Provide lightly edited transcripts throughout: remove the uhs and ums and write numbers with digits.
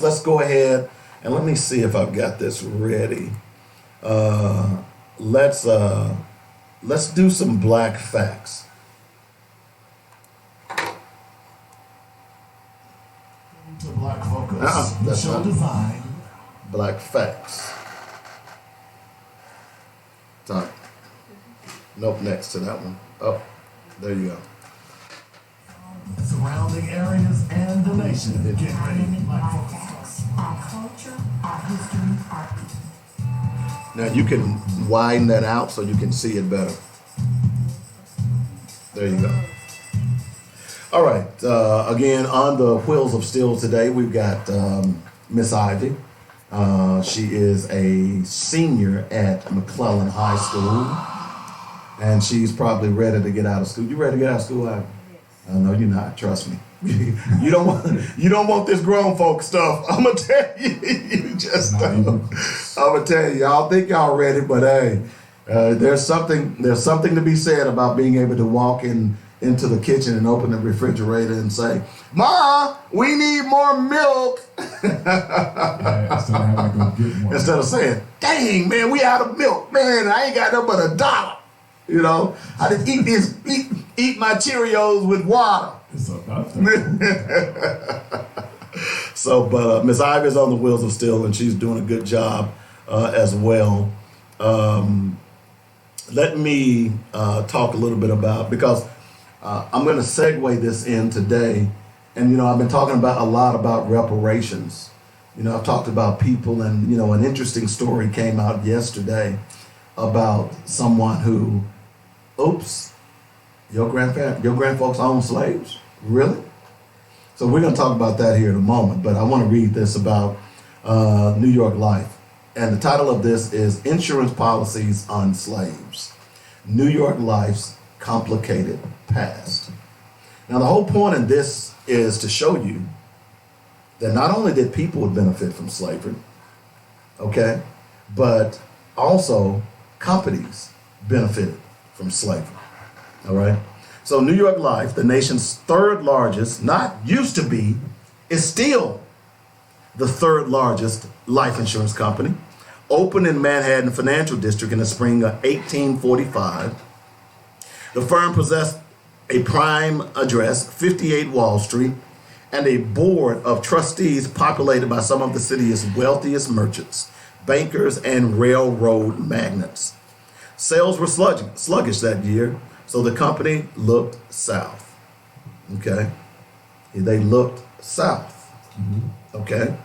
Let's go ahead and let me see if I've got this ready. Let's do some black facts. To Black Focus, That's show not design. black facts. Time. Nope, next to that one. Oh, there you go. Surrounding areas and the nation. Get ready. Black Focus. Our culture, our history, our people. Now you can widen that out so you can see it better. There you go. All right. Again, on the Wheels of Steel today, we've got Miss Ivy. She is a senior at McClellan High School, and she's probably ready to get out of school. You ready to get out of school, Ivy? No, you're not. Trust me. You don't want this grown folk stuff. I'm gonna tell you. You just don't. I'm gonna tell you. Y'all think y'all ready, but hey, there's something to be said about being able to walk into the kitchen and open the refrigerator and say, "Ma, we need more milk." Instead of saying, "Dang, man, we out of milk. Man, I ain't got nothing but $1. You know, I just eat my Cheerios with water." So, but Miss Ivy's on the Wheels of Steel, and she's doing a good job as well. Let me talk a little bit about, because I'm going to segue this in today. And, you know, I've been talking a lot about reparations. You know, I've talked about people, and, you know, an interesting story came out yesterday about someone who, oops, your grandfolks owned slaves? Really? So we're going to talk about that here in a moment, but I want to read this about New York Life. And the title of this is Insurance Policies on Slaves, New York Life's Complicated Past. Now, the whole point in this is to show you that not only did people benefit from slavery, okay, but also companies benefited from slavery, all right? So New York Life, the nation's third largest, not used to be, is still the third largest life insurance company, opened in Manhattan Financial District in the spring of 1845. The firm possessed a prime address, 58 Wall Street, and a board of trustees populated by some of the city's wealthiest merchants, bankers, and railroad magnates. Sales were sluggish that year, so the company looked south. Okay? They looked south. Okay?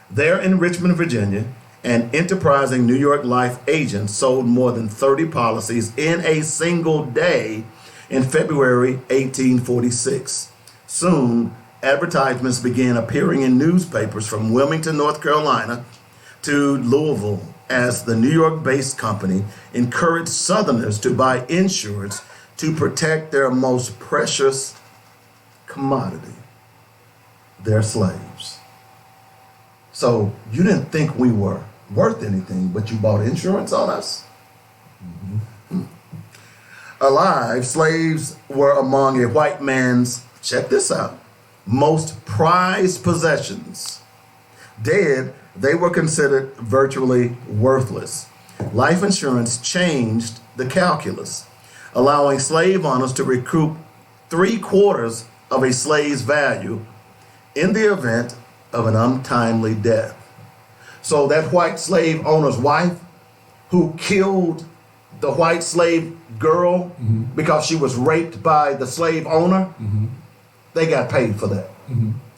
There in Richmond, Virginia, an enterprising New York Life agent sold more than 30 policies in a single day in February 1846. Soon, advertisements began appearing in newspapers from Wilmington, North Carolina, to Louisville, as the New York-based company encouraged Southerners to buy insurance to protect their most precious commodity, their slaves. So you didn't think we were worth anything, but you bought insurance on us? Alive, slaves were among a white man's, check this out, most prized possessions. Dead, they were considered virtually worthless. Life insurance changed the calculus, allowing slave owners to recoup 3/4 of a slave's value in the event of an untimely death. So that white slave owner's wife who killed the white slave girl because she was raped by the slave owner, they got paid for that.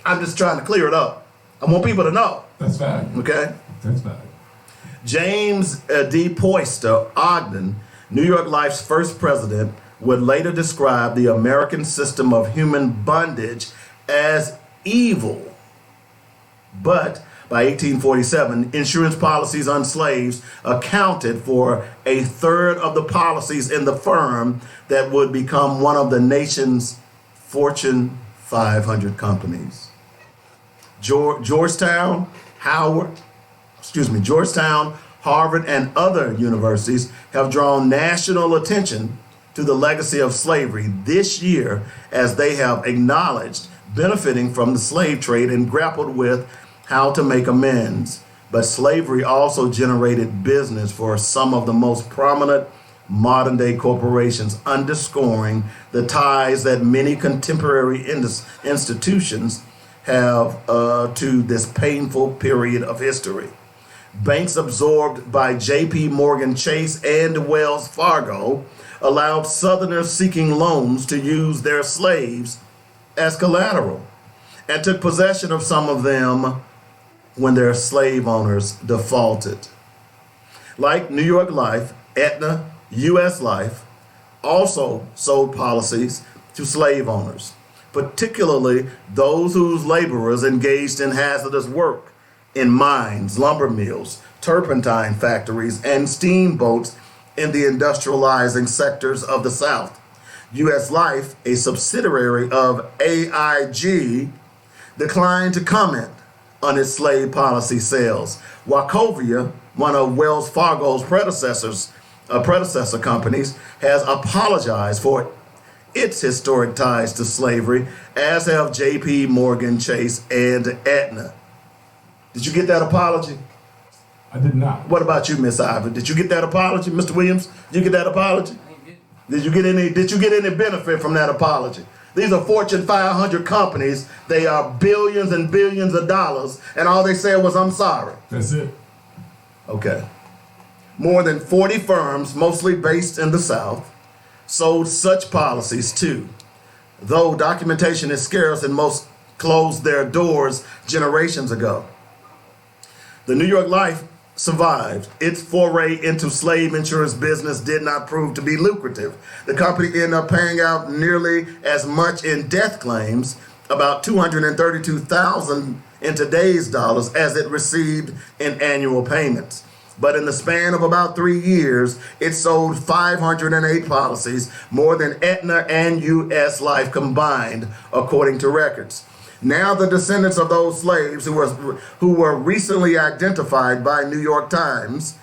I'm just trying to clear it up. I want people to know. That's valid. Okay? That's valid. James D. Poyster Ogden, New York Life's first president, would later describe the American system of human bondage as evil. But by 1847, insurance policies on slaves accounted for 1/3 of the policies in the firm that would become one of the nation's Fortune 500 companies. Georgetown, Harvard, and other universities have drawn national attention to the legacy of slavery this year, as they have acknowledged benefiting from the slave trade and grappled with how to make amends, but slavery also generated business for some of the most prominent modern day corporations, underscoring the ties that many contemporary institutions have to this painful period of history. Banks absorbed by JP Morgan Chase and Wells Fargo allowed Southerners seeking loans to use their slaves as collateral and took possession of some of them when their slave owners defaulted. Like New York Life, Aetna, U.S. Life also sold policies to slave owners, particularly those whose laborers engaged in hazardous work in mines, lumber mills, turpentine factories, and steamboats in the industrializing sectors of the South. U.S. Life, a subsidiary of AIG, declined to comment on its slave policy sales. Wachovia, one of Wells Fargo's predecessor companies, has apologized for its historic ties to slavery, as have JP Morgan Chase and Aetna. Did you get that apology? I did not. What about you, Miss Ivy? Did you get that apology, Mr. Williams? Did you get that apology? Did you get any benefit from that apology? These are Fortune 500 companies. They are billions and billions of dollars, and all they said was, "I'm sorry." That's it. Okay. More than 40 firms, mostly based in the South, sold such policies too. Though documentation is scarce and most closed their doors generations ago. The New York Life survived. Its foray into slave insurance business did not prove to be lucrative. The company ended up paying out nearly as much in death claims, about $232,000 in today's dollars, as it received in annual payments. But in the span of about 3 years, it sold 508 policies, more than Aetna and U.S. Life combined, according to records. Now the descendants of those slaves who were recently identified by New York Times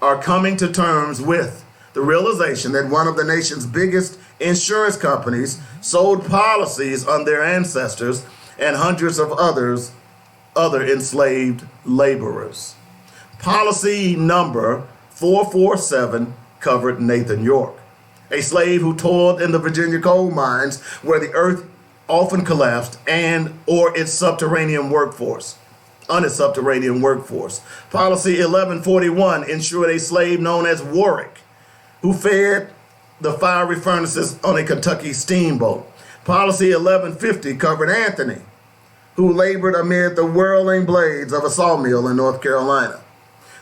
are coming to terms with the realization that one of the nation's biggest insurance companies sold policies on their ancestors and hundreds of other enslaved laborers. Policy number 447 covered Nathan York, a slave who toiled in the Virginia coal mines where the earth often collapsed or on its subterranean workforce. Policy 1141 insured a slave known as Warwick, who fed the fiery furnaces on a Kentucky steamboat. Policy 1150 covered Anthony, who labored amid the whirling blades of a sawmill in North Carolina.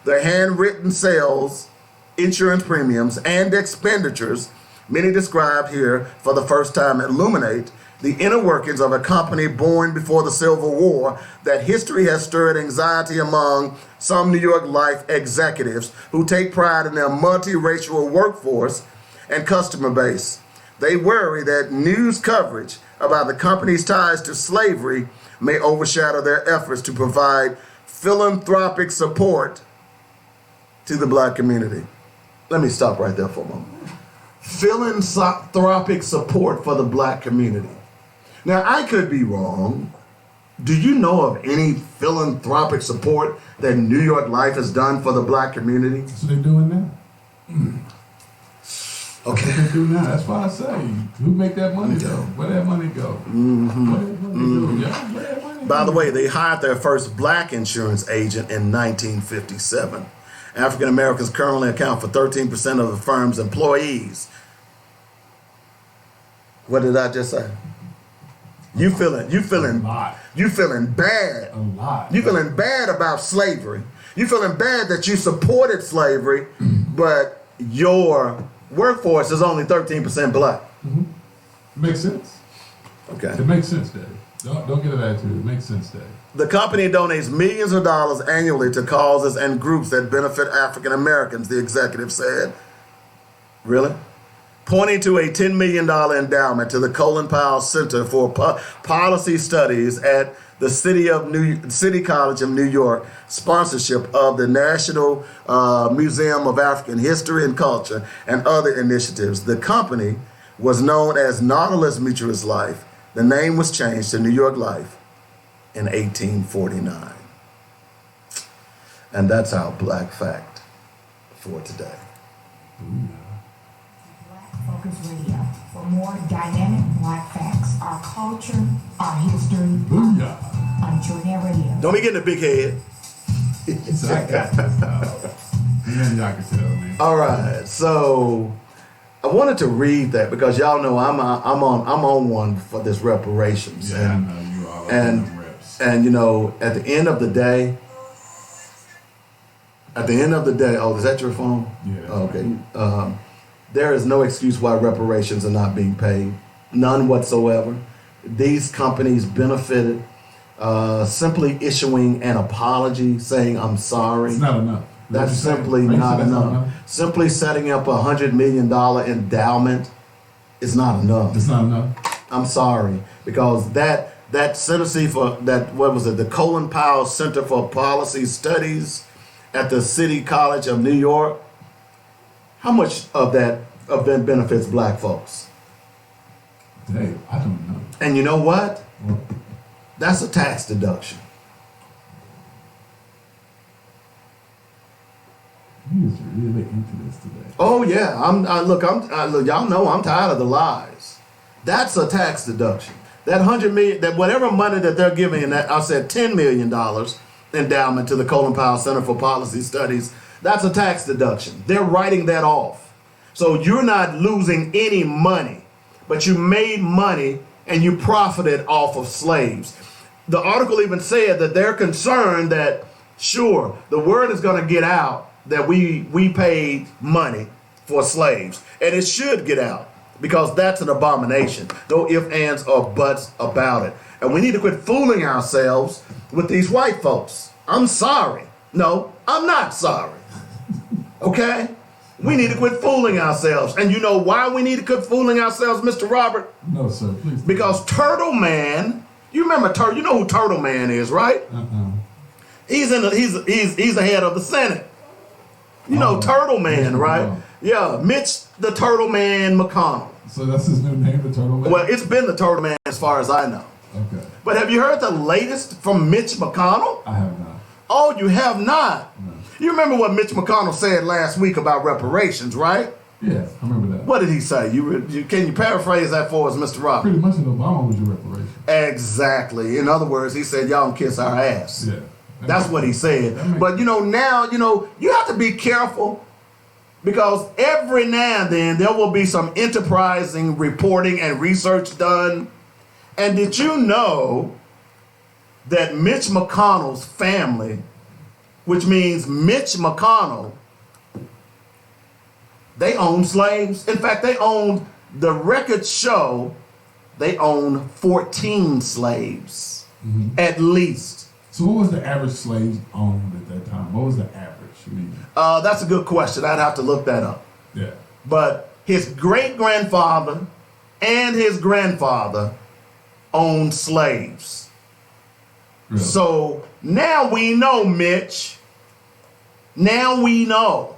The handwritten sales, insurance premiums, and expenditures, many described here for the first time, illuminate the inner workings of a company born before the Civil War that history has stirred anxiety among some New York Life executives who take pride in their multiracial workforce and customer base. They worry that news coverage about the company's ties to slavery may overshadow their efforts to provide philanthropic support to the black community. Let me stop right there for a moment. Philanthropic support for the black community. Now, I could be wrong. Do you know of any philanthropic support that New York Life has done for the black community? That's what they're doing now. Okay. That's what they do now. That's why I say, who make that money go? Where that money go? Where that money go? Yeah, where that money go? By the way, they hired their first black insurance agent in 1957. African Americans currently account for 13% of the firm's employees. What did I just say? You feeling A lot. you feeling bad. A lot. You feeling bad about slavery. You feeling bad that you supported slavery, but your workforce is only 13% black. Makes sense. Okay. It makes sense, Daddy. Don't get an attitude. It makes sense, Daddy. The company donates millions of dollars annually to causes and groups that benefit African Americans, the executive said. Really? Pointing to a $10 million endowment to the Colin Powell Center for Policy Studies at the City College of New York, sponsorship of the National Museum of African History and Culture, and other initiatives. The company was known as Nautilus Mutualist Life. The name was changed to New York Life in 1849. And that's our Black Fact for today. Black Focus Radio. For more dynamic Black facts, our culture, our history, Booyah. on Jordan Radio. Don't be getting a big head. So I got this now. And y'all can tell me. All right, so I wanted to read that because y'all know I'm on one for this reparations. Yeah, and, I know you all and them reps. and you know, at the end of the day, oh, is that your phone? Yeah. Okay. There is no excuse why reparations are not being paid, none whatsoever. These companies benefited simply issuing an apology, saying I'm sorry. It's not enough. That's simply not enough. Simply setting up $100 million endowment is not enough. It's not enough. I'm sorry, because that Center for that, what was it, the Colin Powell Center for Policy Studies at the City College of New York, how much of that benefits black folks? Dave, I don't know. And you know what? Well, That's a tax deduction. he is really into this today. Oh yeah, look, y'all know I'm tired of the lies. That's a tax deduction. That $100 million, that whatever money that they're giving, that I said $10 million endowment to the Colin Powell Center for Policy Studies, that's a tax deduction. They're writing that off. So you're not losing any money, but you made money and you profited off of slaves. The article even said that they're concerned that, sure, the word is going to get out that we paid money for slaves, and it should get out because that's an abomination. No ifs, ands, or buts about it. And we need to quit fooling ourselves with these white folks. I'm sorry. No, I'm not sorry. Okay? We need to quit fooling ourselves. And you know why we need to quit fooling ourselves, Mr. Robert? No, sir, please. Because Turtle Man, you remember you know who Turtle Man is, right? He's the head of the Senate. You know Turtle Man, Mitch right? McConnell. Yeah, Mitch the Turtle Man McConnell. So that's his new name, the Turtle Man? Well, it's been the Turtle Man as far as I know. Okay. But have you heard the latest from Mitch McConnell? I have not. Oh, you have not? No. You remember what Mitch McConnell said last week about reparations, right? Yes, I remember that. What did he say? Can you paraphrase that for us, Mr. Robert? Pretty much that Obama was your reparation. Exactly. In other words, he said, y'all can kiss our ass. Yeah. That's what he said. But now, you have to be careful because every now and then there will be some enterprising reporting and research done. And did you know that Mitch McConnell's family, which means Mitch McConnell, they own slaves? In fact, the records show they own 14 slaves, at least. So what was the average slave owned at that time? What was the average? That's a good question. I'd have to look that up. Yeah. But his great-grandfather and his grandfather owned slaves. Really? So now we know, Mitch, now we know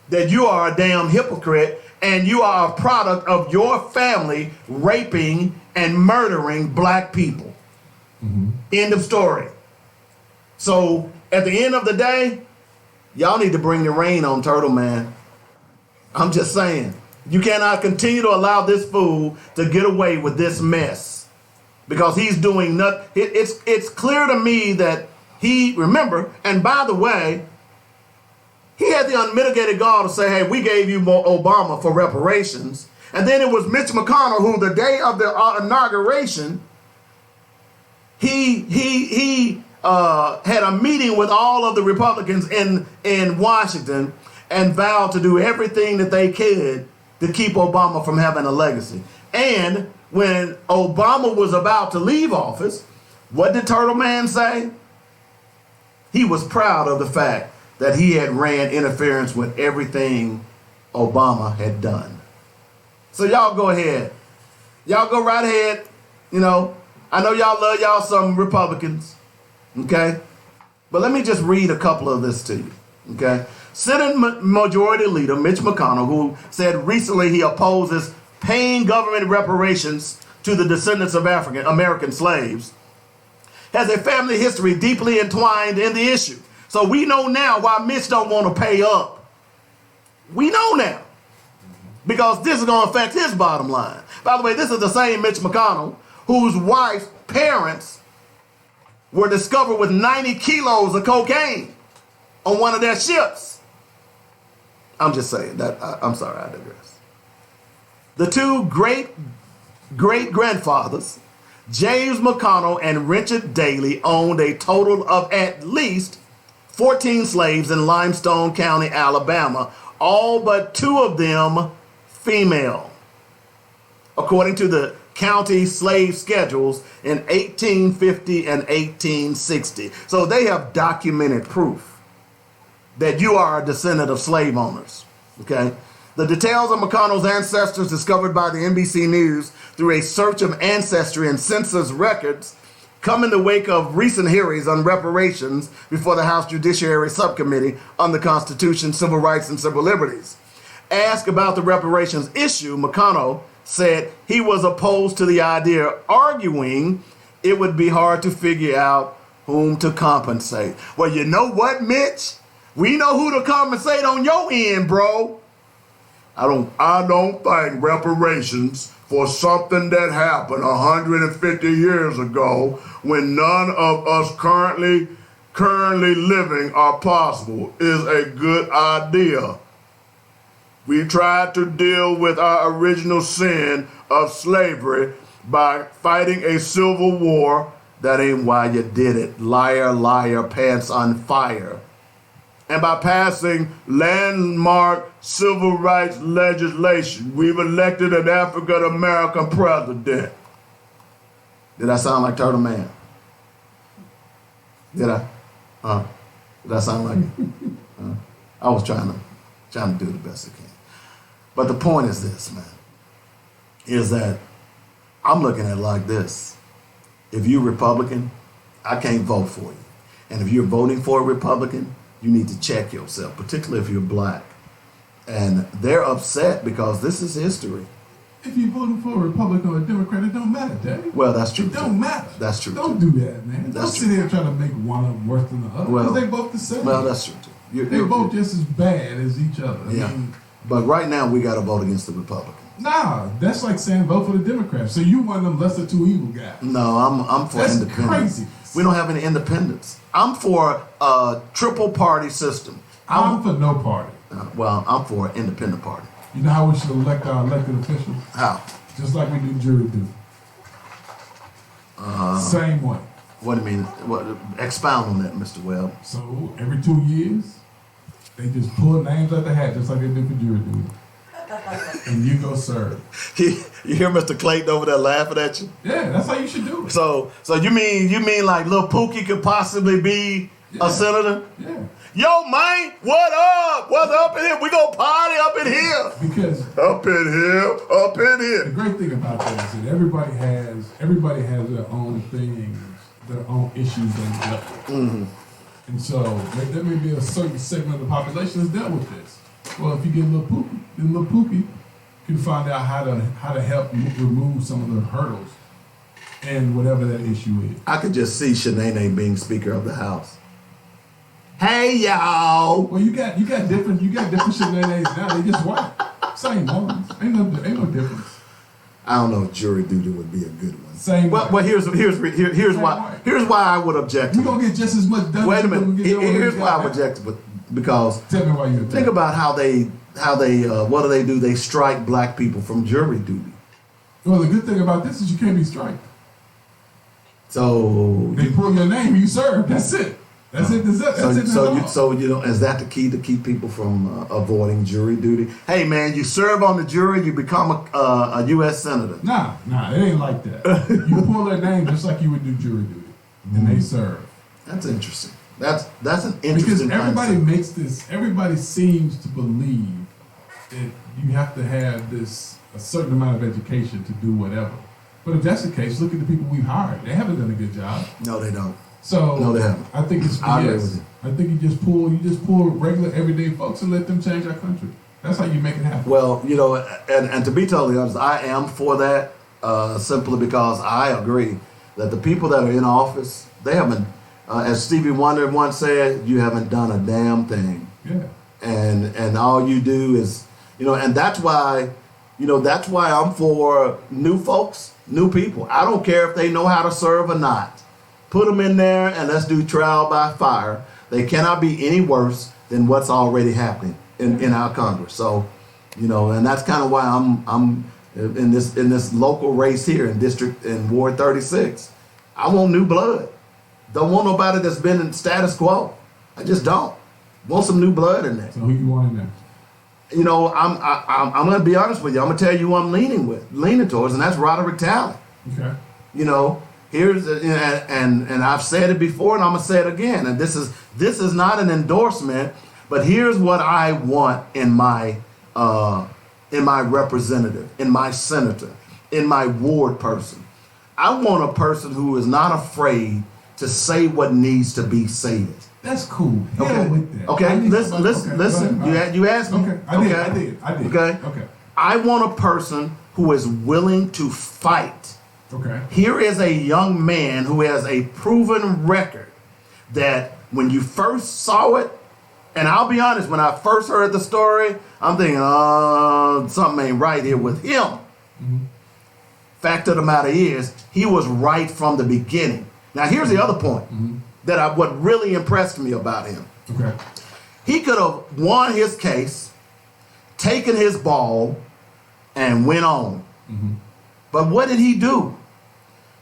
that you are a damn hypocrite and you are a product of your family raping and murdering black people. End of story. So at the end of the day, y'all need to bring the rain on Turtle Man. I'm just saying. You cannot continue to allow this fool to get away with this mess because he's doing nothing. It's clear to me that remember, and by the way, he had the unmitigated gall to say, hey, we gave you Obama for reparations. And then it was Mitch McConnell who the day of the inauguration, he had a meeting with all of the Republicans in Washington and vowed to do everything that they could to keep Obama from having a legacy. And when Obama was about to leave office, what did Turtle Man say? He was proud of the fact that he had ran interference with everything Obama had done. So y'all go ahead. Y'all go right ahead. I know y'all love y'all some Republicans. Okay? But let me just read a couple of this to you. Okay? Senate Majority Leader Mitch McConnell, who said recently he opposes paying government reparations to the descendants of African American slaves, has a family history deeply entwined in the issue. So we know now why Mitch don't want to pay up. We know now. Because this is going to affect his bottom line. By the way, this is the same Mitch McConnell whose wife's parents were discovered with 90 kilos of cocaine on one of their ships. I'm just saying that. I'm sorry, I digress. The two great-grandfathers, James McConnell and Richard Daley, owned a total of at least 14 slaves in Limestone County, Alabama, all but 2 of them female, according to the county slave schedules in 1850 and 1860. So they have documented proof that you are a descendant of slave owners, okay? The details of McConnell's ancestors discovered by the NBC News through a search of ancestry and census records come in the wake of recent hearings on reparations before the House Judiciary Subcommittee on the Constitution, Civil Rights, and Civil Liberties. Asked about the reparations issue, McConnell said he was opposed to the idea, arguing it would be hard to figure out whom to compensate. Well, you know what, Mitch? We know who to compensate on your end, bro. I don't think reparations for something that happened 150 years ago when none of us currently living are possible is a good idea. We tried to deal with our original sin of slavery by fighting a civil war. That ain't why you did it. Liar, liar, pants on fire. And by passing landmark civil rights legislation, we've elected an African American president. Did I sound like Turtle Man? Did I? Did I sound like it? I was trying to do the best I can. But the point is this, man, is that I'm looking at it like this. If you're Republican, I can't vote for you. And if you're voting for a Republican, you need to check yourself, particularly if you're black. And they're upset because this is history. If you're voting for a Republican or a Democrat, it don't matter, Daddy. Well, that's true. It don't matter. That's true. Don't do that, man. Don't sit here trying to make one of them worse than the other. Because they both the same. Well, that's true, too. They're both just as bad as each other. Yeah. I mean, but right now, we got to vote against the Republicans. Nah, that's like saying vote for the Democrats. So you one of them lesser two evil guys. No, I'm for that's independence. Crazy. We don't have any independence. I'm for a triple party system. I'm for no party. Well, I'm for an independent party. You know how we should elect our elected officials? How? Just like we do jury duty. Same way. What do you mean? What? Expound on that, Mr. Webb. So every 2 years, they just pull names out the hat, just like they do for jury duty. And you go serve. You hear Mr. Clayton over there laughing at you? Yeah, that's how you should do it. So you mean like Lil Pookie could possibly be a senator? Yeah. Yo, man, what up? What's up in here? We gonna party up in here. Because up in here. The great thing about that is that everybody has their own things, their own issues they dealt with. Mm-hmm. And so there may be a certain segment of the population that's dealt with this. Well, if you get Lil Pookie, then Lil Pookie can find out how to help remove some of the hurdles and whatever that issue is. I could just see Shanae being Speaker of the House. Hey y'all. Well, you got different shenanigans now. They just white, same ones. Ain't no difference. I don't know if jury duty would be a good one. Same. Well, here's why I would object. You gonna get just as much done. Wait a minute. Here's why I would object, because tell me why you object. Think about how they what do? They strike black people from jury duty. Well, the good thing about this is you can't be striked. So they pull your name, you serve. That's it. That's it. So is that the key to keep people from avoiding jury duty? Hey man, you serve on the jury, you become a U.S. senator. Nah, it ain't like that. You pull their name just like you would do jury duty, and they serve. That's interesting. That's an interesting. Because everybody seems to believe that you have to have a certain amount of education to do whatever. But if that's the case, look at the people we've hired. They haven't done a good job. No, they don't. So no, they haven't. I think it's BS. I agree with you. I think you just pull regular everyday folks and let them change our country. That's how you make it happen. Well, and to be totally honest, I am for that simply because I agree that the people that are in office, they haven't as Stevie Wonder once said, you haven't done a damn thing. Yeah. And all you do is, and that's why I'm for new folks, new people. I don't care if they know how to serve or not. Put them in there and let's do trial by fire. They cannot be any worse than what's already happening in our Congress. So, and that's kind of why I'm in this local race here in Ward 36. I want new blood. Don't want nobody that's been in status quo. I just don't. Want some new blood in there. So who you want in there? I'm going to be honest with you. I'm going to tell you who I'm leaning towards, and that's Roderick Talley. Okay. Here's and I've said it before, and I'm going to say it again. And this is not an endorsement, but here's what I want in my representative, in my senator, in my ward person. I want a person who is not afraid to say what needs to be said. That's cool. Okay. Hell with that. Okay. Listen. You asked me. Okay. I did. Okay. I want a person who is willing to fight. Okay. Here is a young man who has a proven record that when you first saw it, and I'll be honest, when I first heard the story, I'm thinking, something ain't right here with him. Mm-hmm. Fact of the matter is, he was right from the beginning. Now, here's the other point what really impressed me about him. Okay. He could have won his case, taken his ball, and went on. Mm-hmm. But what did he do?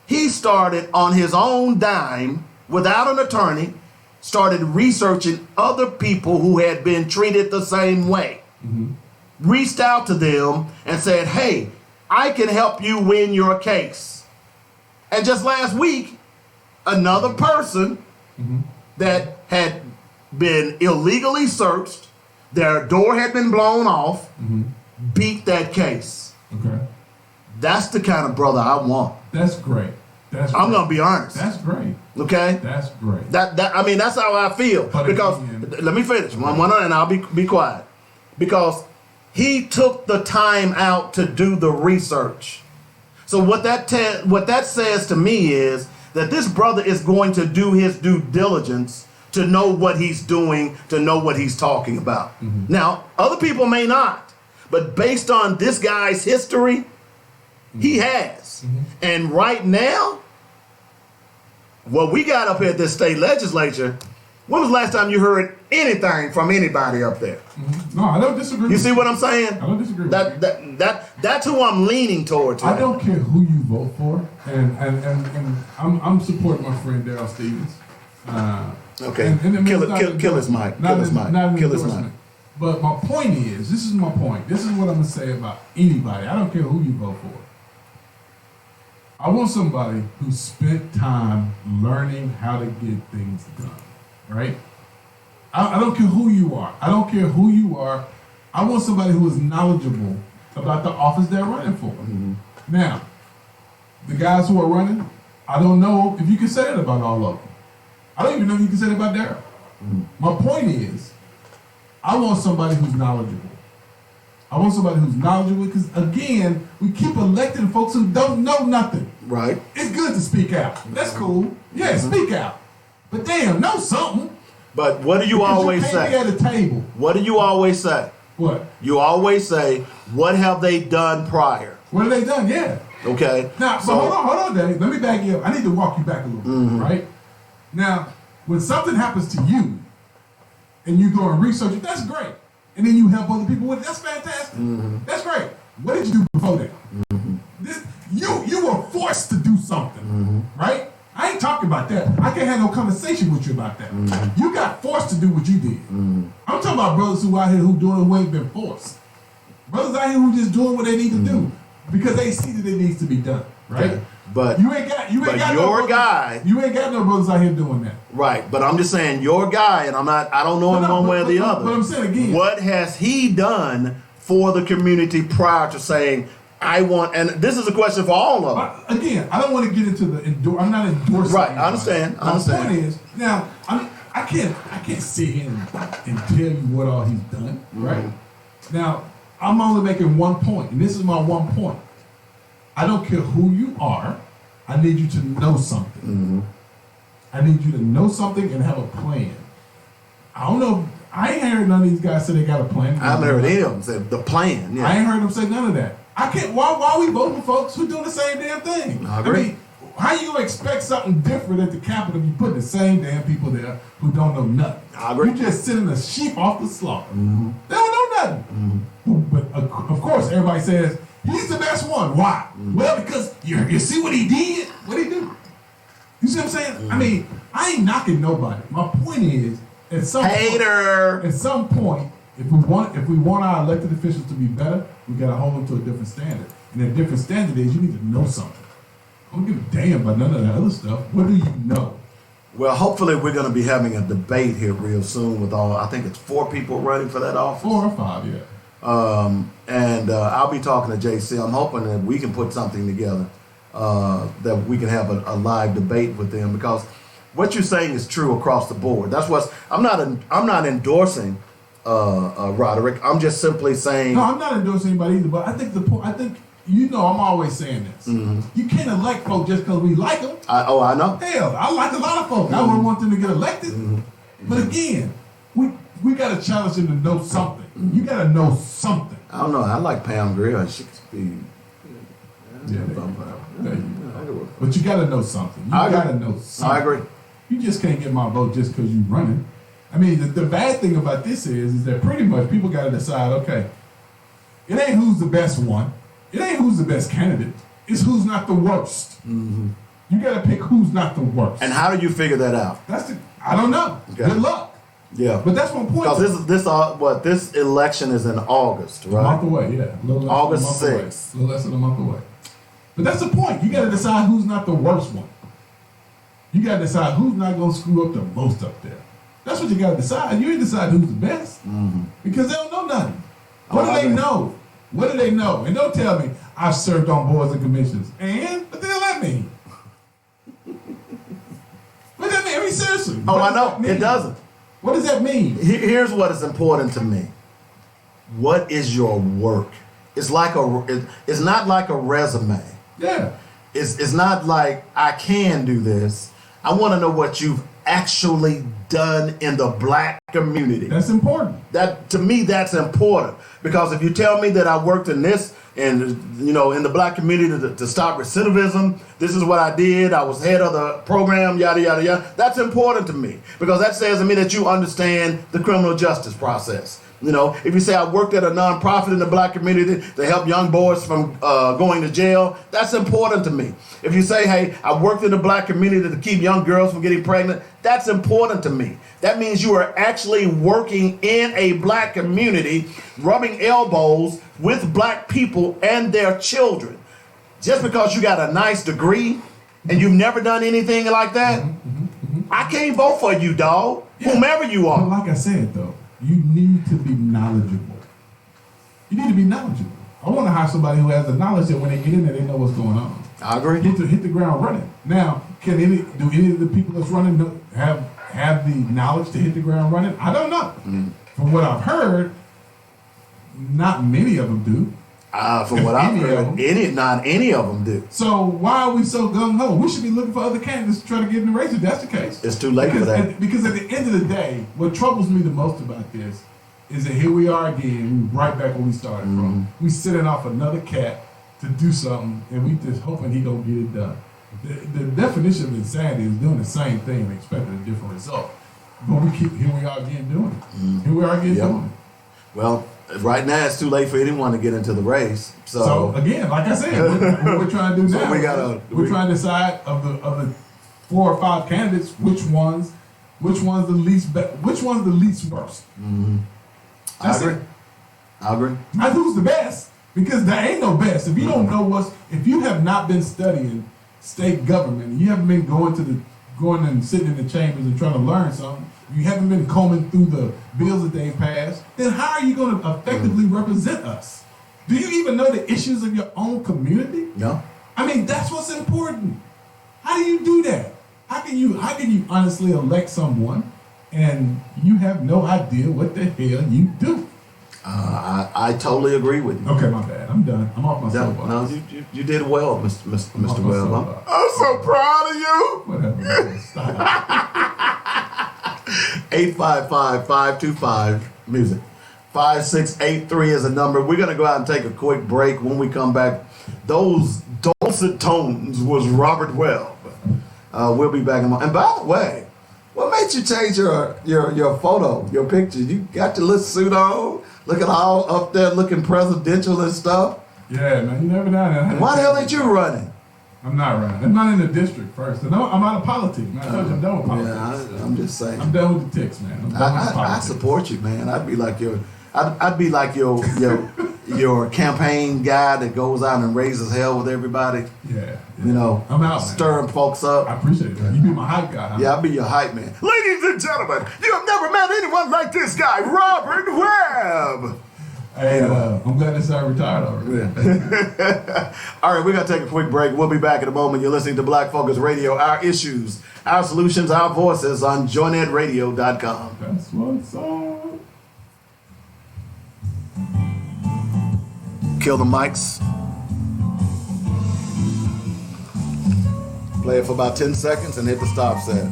He started on his own dime, without an attorney, started researching other people who had been treated the same way. Mm-hmm. Reached out to them and said, hey, I can help you win your case. And just last week, another person that had been illegally searched, their door had been blown off, beat that case. Okay. That's the kind of brother I want. That's great. I'm gonna be honest. That's great. Okay. That's great. That's how I feel. But because again, let me finish and I'll be quiet. Because he took the time out to do the research. So what that says to me is that this brother is going to do his due diligence to know what he's doing, to know what he's talking about. Now, other people may not, but based on this guy's history, he has. And right now, what we got up here at this state legislature, when was the last time you heard anything from anybody up there? No, I don't disagree. You see what I'm saying? I don't disagree. That's who I'm leaning towards. I don't care who you vote for, and I'm supporting my friend Darryl Stevens. Okay. And Kill his mic. Kill his mic. Kill his mic. But my point is, this is my point. This is what I'm gonna say about anybody. I don't care who you vote for. I want somebody who spent time learning how to get things done. Right? I don't care who you are. I don't care who you are. I want somebody who is knowledgeable about the office they're running for. Now, the guys who are running, I don't know if you can say that about all of them. I don't even know if you can say that about Darryl. My point is, I want somebody who's knowledgeable. I want somebody who's knowledgeable because, again, we keep electing folks who don't know nothing. Right. It's good to speak out. That's cool. Yeah, speak out. But damn, know something. But what do you always say? You can't be at a table. What do you always say? What? You always say, what have they done prior? What have they done? Yeah. Okay. Now, so hold on, Dave. Let me back you up. I need to walk you back a little bit, right? Now, when something happens to you and you go and research it, that's great. And then you help other people with it, that's fantastic. That's great. What did you do before that? You were forced to do something, right? I ain't talking about that. I can't have no conversation with you about that. You got forced to do what you did. I'm talking about brothers who out here who ain't been forced. Brothers out here who just doing what they need to do because they see that it needs to be done, right? Okay. But you ain't got your no guy. You ain't got no brothers out here doing that. Right, but I'm just saying your guy, and I don't know him one way or the other. But I'm saying again, what has he done for the community prior to saying, I want, and this is a question for all of them. Again, I don't want to get into I'm not endorsing. Right, I understand. My point is, now, I can't sit here and tell you what all he's done, right? Now, I'm only making one point, and this is my one point. I don't care who you are. I need you to know something. I need you to know something and have a plan. I don't know. I ain't heard none of these guys say they got a plan. I haven't heard any of them say the plan. Yeah. I ain't heard them say none of that. I can't. Why we voting for folks who doing the same damn thing? I agree. mean, how you gonna expect something different at the Capitol if you put the same damn people there who don't know nothing? I agree. You just sending the sheep off the slaughter. Mm-hmm. They don't know nothing. But of course, everybody says he's the best one. Why? Well, because you see what he did. What he do? You see what I'm saying? I mean, I ain't knocking nobody. My point is, at some point, if we want our elected officials to be better, we gotta hold them to a different standard. And that different standard is you need to know something. I don't give a damn about none of that other stuff. What do you know? Well, hopefully we're going to be having a debate here real soon with I think it's 4 people running for that office. 4 or 5, yeah. And I'll be talking to JC. I'm hoping that we can put something together that we can have a live debate with them, because what you're saying is true across the board. That's what's. I'm not endorsing Roderick. I'm just simply saying. No, I'm not endorsing anybody either. But I think I'm always saying this. Mm-hmm. You can't elect folk just because we like them. I know. Hell, I like a lot of folk. I wouldn't want them to get elected. But again, we got to challenge them to know something. You got to know something. I don't know. I like Pam Grier. She could be. Yeah, but you got to know something. You got to know something. I agree. You just can't get my vote just because you running. I mean, the bad thing about this is that pretty much people got to decide, okay, it ain't who's the best one. It ain't who's the best candidate. It's who's not the worst. You got to pick who's not the worst. And how do you figure that out? I don't know. Okay. Good luck. Yeah. But that's one point. Because this election is in August, right? A month away, yeah. August 6th. A little less than a month away. But that's the point. You got to decide who's not the worst one. You got to decide who's not going to screw up the most up there. That's what you got to decide. You ain't decide who's the best. Because they don't know nothing. What do they know? What do they know? And don't tell me I've served on boards and commissions. And what the hell that mean? What does that mean? I mean, seriously. Oh, I know. It doesn't. What does that mean? Here's what is important to me. What is your work? It's not like a resume. Yeah. It's not like I can do this. I want to know what you've actually done in the black community. That's important. That, to me, that's important, because if you tell me that I worked in this and in the black community to stop recidivism, this is what I did. I was head of the program, yada yada yada. That's important to me, because that says to me that you understand the criminal justice process. If you say I worked at a nonprofit in the black community to help young boys from going to jail, that's important to me. If you say, hey, I worked in the black community to keep young girls from getting pregnant, that's important to me. That means you are actually working in a black community, rubbing elbows with black people and their children. Just because you got a nice degree and you've never done anything like that, I can't vote for you, dog. Yeah. Whomever you are. But like I said, though, you need to be knowledgeable. You need to be knowledgeable. I want to hire somebody who has the knowledge that when they get in there, they know what's going on. I agree. Hit the ground running. Now, do any of the people that's running have the knowledge to hit the ground running? I don't know. From what I've heard, not many of them do. From what I've heard, not any of them do. So why are we so gung-ho? We should be looking for other candidates to try to get in the race if that's the case. It's too late for that. Because at the end of the day, what troubles me the most about this is that here we are again, right back where we started from. We sitting off another cat to do something, and we just hoping he don't get it done. The definition of insanity is doing the same thing and expecting a different result. But here we are again doing it. Here we are again doing it. Well, right now it's too late for anyone to get into the race. So again, like I said, what we're trying to do now, we're trying to decide of the 4 or 5 candidates, which one's the least worst. I agree. Not who's the best, because there ain't no best. If you don't know if you have not been studying state government, you haven't been going and sitting in the chambers and trying to learn something, you haven't been combing through the bills that they've passed, then how are you going to effectively represent us? Do you even know the issues of your own community? No. I mean, that's what's important. How do you do that? How can you honestly elect someone and you have no idea what the hell you do? I totally agree with you. Okay, my bad. I'm done. I'm off my No, soapbox. you did well, Mr. Webb. soapbox. I'm so proud of you. Whatever. Stop. 855-525-music. 5683 is a number. We're going to go out and take a quick break. When we come back, those dulcet tones was Robert Webb. We'll be back in a moment. And by the way, what made you change your photo, your picture? You got your little suit on, looking all up there, looking presidential and stuff. Yeah, man. You never know. And why the hell ain't you running? I'm not running. I'm not in the district first. I'm out of politics, man. I told you I'm done with politics. Yeah, I'm just saying. I'm done with the ticks, man. I'm done with I politics. support you, man. I'd be like your campaign guy that goes out and raises hell with everybody. Yeah. You know, I'm out, man. stirring folks up. I appreciate that. You be my hype guy, huh? Yeah, I'll be your hype man. Ladies and gentlemen, you have never met anyone like this guy, Robert Webb. Hey, I'm glad this I retired already. All right, we're going to take a quick break. We'll be back in a moment. You're listening to Black Focus Radio, our issues, our solutions, our voices on joynetradio.com. That's what's up. Kill the mics. Play it for about 10 seconds and hit the stop set.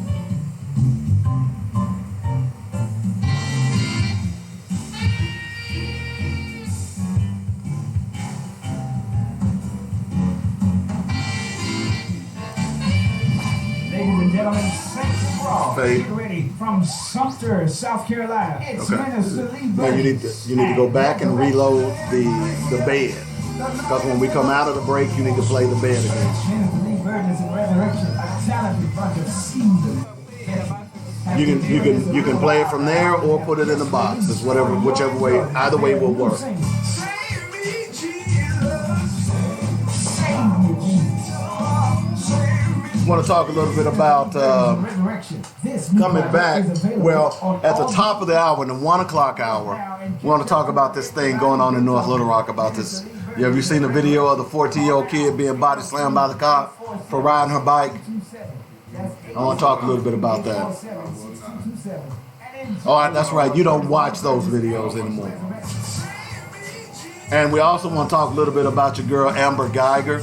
Ladies and gentlemen, Saints and Raw, Fade. get ready from Sumter, South Carolina. It's Okay. Minister Lee Now you need to go back and reload the bed. Because when we come out of the break, you need to play the bed again. Minister Lee Burgess and Resurrection, a talented bunch of seasoned. You can play it from there or put it in the box. It's whichever way. Either way will work. Save me, Jesus. I want to talk a little bit about Resurrection. This coming back. is available Well, on at the all top of the hour, in the 1 o'clock hour, we want to talk about this thing going on in North Little Rock about this. Yeah, have you seen the video of the 14-year-old kid being body slammed by the cop for riding her bike? I want to talk a little bit about that. All right, that's right. You don't watch those videos anymore. And we also want to talk a little bit about your girl Amber Geiger.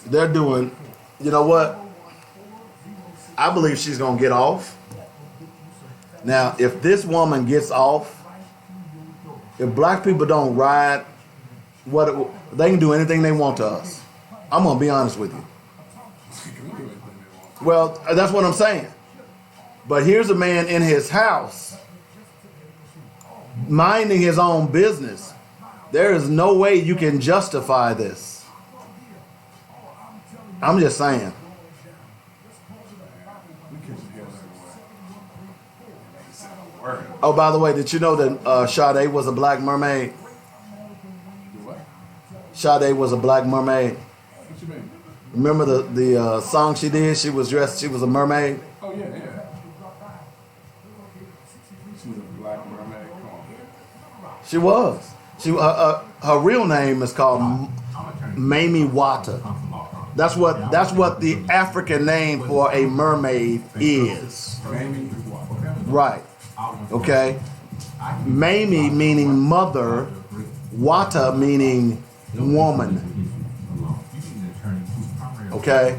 They're doing, you know what? I believe she's going to get off. Now, if this woman gets off, if black people don't ride, they can do anything they want to us. I'm going to be honest with you. Well, that's what I'm saying. But here's a man in his house, minding his own business. There is no way you can justify this. I'm just saying. Oh, by the way, did you know that Sade was a black mermaid? Sade was a black mermaid. What you mean? Remember the song she did? She was dressed. She was a mermaid. Oh, yeah. She was a black mermaid. Come on. She was. Her real name is called Mamie Wata. That's what the African name for a mermaid is. Right. Okay. Mamie meaning mother, Wata meaning woman. Okay.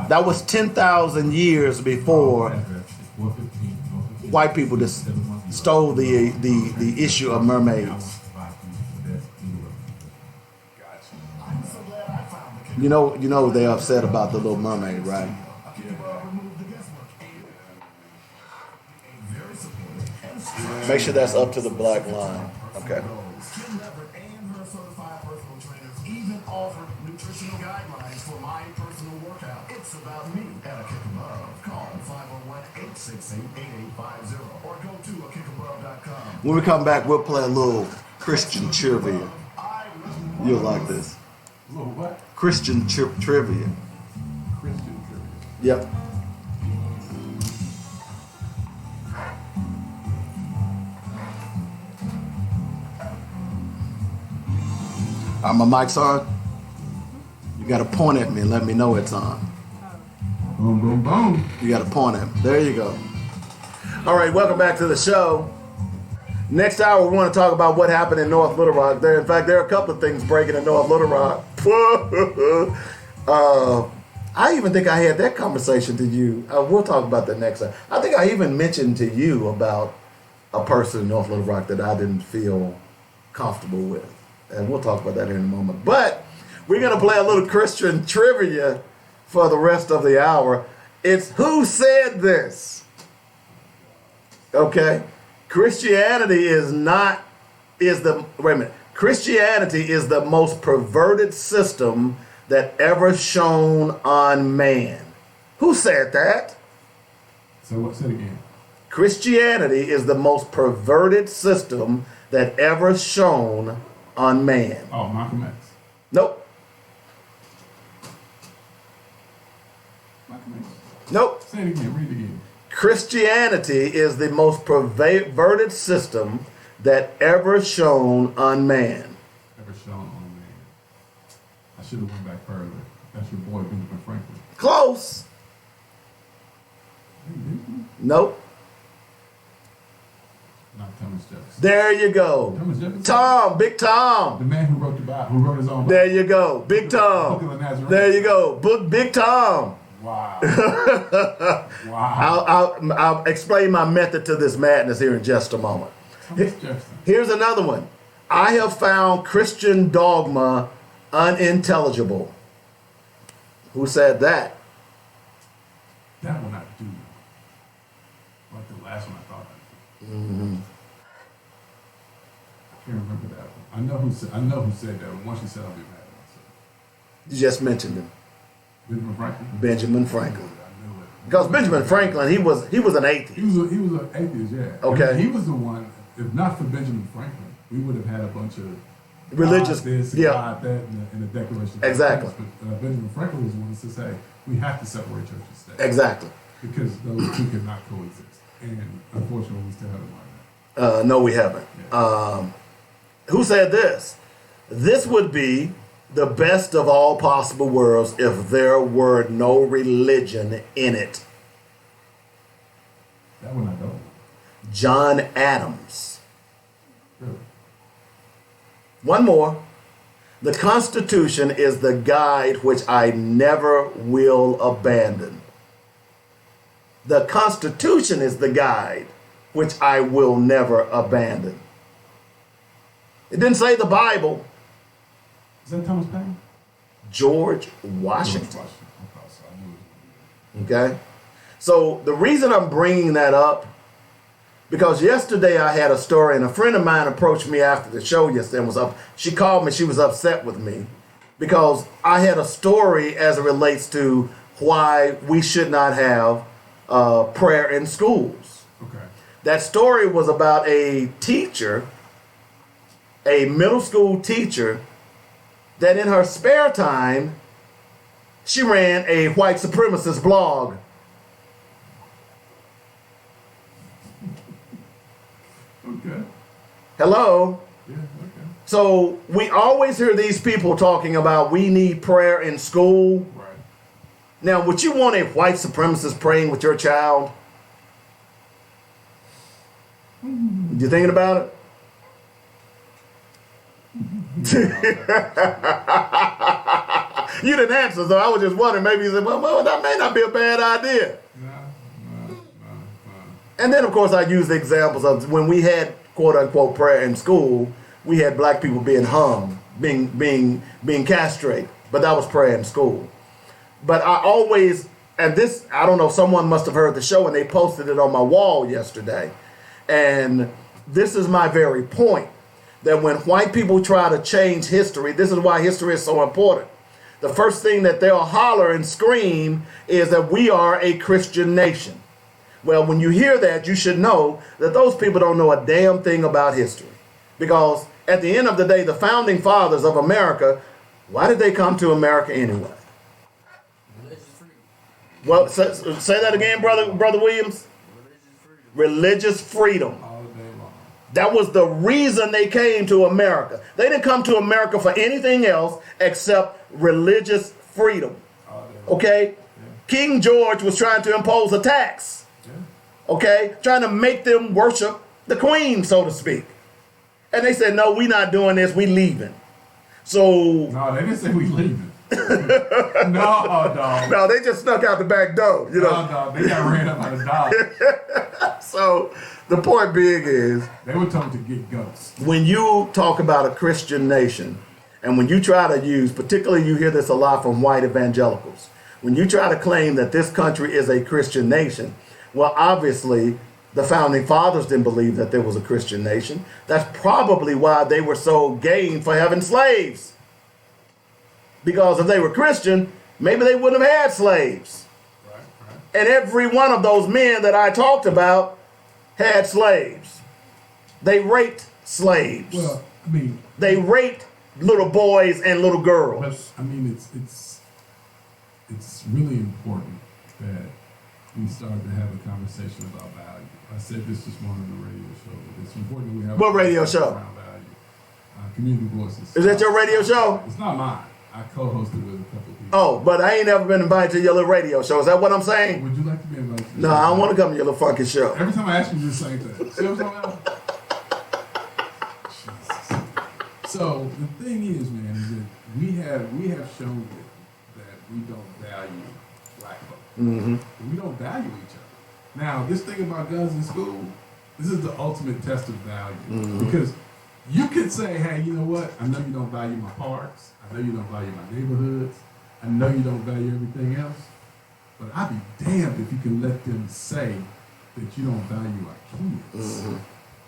That was 10,000 years before white people just stole the issue of mermaids. You know they're upset about the Little Mermaid, right? Make sure that's up to the black line. Okay. Even offer nutritional guidelines for my personal workout. It's about me at a Kick Above. Call 501-868-8850 or go to akickabove.com. When we come back, we'll play a little Christian trivia. You'll like this. Little what? Christian trivia. Christian trivia. Yep. Are my mics on? You got to point at me and let me know it's on. Boom, boom, boom. You got to point at me. There you go. All right, welcome back to the show. Next hour, we want to talk about what happened in North Little Rock. In fact, there are a couple of things breaking in North Little Rock. I even think I had that conversation to you. We'll talk about that next time. I think I even mentioned to you about a person in North Little Rock that I didn't feel comfortable with. And we'll talk about that in a moment. But we're going to play a little Christian trivia for the rest of the hour. It's who said this? Okay? Christianity is the most perverted system that ever shone on man. Who said that? So what? Say it again. Christianity is the most perverted system that ever shone on man. Oh, Malcolm X. Nope. Malcolm X. Nope. Say it again. Read it again. Christianity is the most perverted system that ever shone on man. Ever shown on man. I should have went back further. That's your boy Benjamin Franklin. Close. Nope. Not Thomas Jefferson. There you go. Thomas Jefferson. Tom, Big Tom. The man who wrote the Bible, who wrote his own Bible. There you go. Big Book of the Tom. Nazarene. There you go. Big Tom. Wow. Wow. I'll explain my method to this madness here in just a moment. Thomas Jefferson. Here's another one. I have found Christian dogma unintelligible. Who said that? That one I do. Like the last one I thought I did. Mm-hmm. I can't remember that one. I know who said that one. Once you said, I'll be mad at myself. You just mentioned him. Benjamin Franklin. Benjamin Franklin. I knew it. Because Benjamin Franklin, he was an atheist. He was an atheist, yeah. Okay. And he was the one. If not for Benjamin Franklin, we would have had a bunch of Religious, God this, yeah. God that, in the Declaration. of Exactly. Independence. But Benjamin Franklin was the one that said, "Hey, we have to separate church and state." Exactly. Because those two cannot coexist. And unfortunately, we still haven't learned that. No, we haven't. Yeah. Who said this? This would be the best of all possible worlds if there were no religion in it. That one I don't. John Adams. Really. One more. The Constitution is the guide which I never will abandon. The Constitution is the guide which I will never abandon. It didn't say the Bible. Is that Thomas Paine? George George Washington. Washington. Okay, so I knew it was Okay? So the reason I'm bringing that up, because yesterday I had a story and a friend of mine approached me after the show yesterday and was up. She called me, she was upset with me because I had a story as it relates to why we should not have prayer in schools. Okay. That story was about a teacher, a middle school teacher, that in her spare time, she ran a white supremacist blog. Okay. Hello? Yeah, okay. So we always hear these people talking about we need prayer in school. Right. Now, would you want a white supremacist praying with your child? You thinking about it? You didn't answer, so I was just wondering. Maybe you said, well, that may not be a bad idea. No. And then, of course, I use the examples of when we had quote-unquote prayer in school, we had black people being hung, being castrated. But that was prayer in school. But I always, and this, I don't know, someone must have heard the show and they posted it on my wall yesterday. And this is my very point, that when white people try to change history, this is why history is so important. The first thing that they'll holler and scream is that we are a Christian nation. Well, when you hear that, you should know that those people don't know a damn thing about history. Because at the end of the day, the founding fathers of America, why did they come to America anyway? Well, say that again, Brother Williams. Religious freedom. All day long. That was the reason they came to America. They didn't come to America for anything else except religious freedom. All day long. Okay? Yeah. King George was trying to impose a tax. Yeah. okay, trying to make them worship the queen, so to speak. And they said, no, we not doing this, we leaving. So No, they didn't say we leaving. No, dog. no, they just snuck out the back door, you know. No, dog. They got ran up by the dog. So the point being is, They were told to get guns. when you talk about a Christian nation, and when you try to use, particularly you hear this a lot from white evangelicals, when you try to claim that this country is a Christian nation, well, obviously, the founding fathers didn't believe that there was a Christian nation. That's probably why they were so game for having slaves. Because if they were Christian, maybe they wouldn't have had slaves. Right. And every one of those men that I talked about had slaves. They raped slaves. Well, I mean, They raped little boys and little girls. but, I mean, it's really important that we start to have a conversation about value. I said this morning on the radio show. It's important that we have What a radio conversation show? around value. Community Voices. Is that your radio show? It's not mine. I co-hosted with a couple of people. Oh, but I ain't never been invited to your little radio show. Is that what I'm saying? Would you like to be invited? To No, I don't want to come to your little funky show. Every time I ask you, you do the same thing. See what I'm talking about? Jesus. So the thing is, man, is that we have shown that we don't value black folk. Mm-hmm. We don't value each other. Now, this thing about guns in school, this is the ultimate test of value. Mm-hmm. Because you could say, hey, you know what? I know you don't value my parks. I know you don't value my neighborhoods. I know you don't value everything else. But I'd be damned if you can let them say that you don't value our kids. Mm-hmm.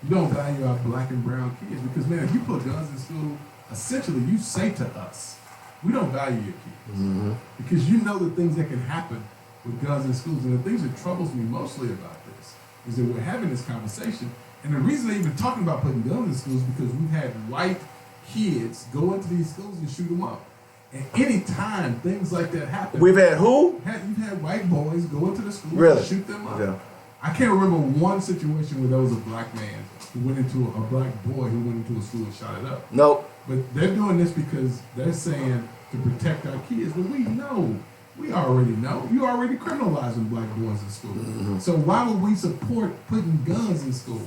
You don't value our black and brown kids. Because, man, if you put guns in school, essentially you say to us, we don't value your kids. Mm-hmm. Because you know the things that can happen with guns in schools. And the things that troubles me mostly about this is that we're having this conversation. And the reason they're even talking about putting guns in schools is because we've had white kids go into these schools and shoot them up. And any time things like that happen, We've had who? you've had white boys go into the schools Really? and shoot them up. Yeah. I can't remember one situation where there was a black man who went into a black boy who went into a school and shot it up. Nope. But they're doing this because they're saying to protect our kids. But we already know. You already criminalizing black boys in school. Mm-hmm. So why would we support putting guns in school?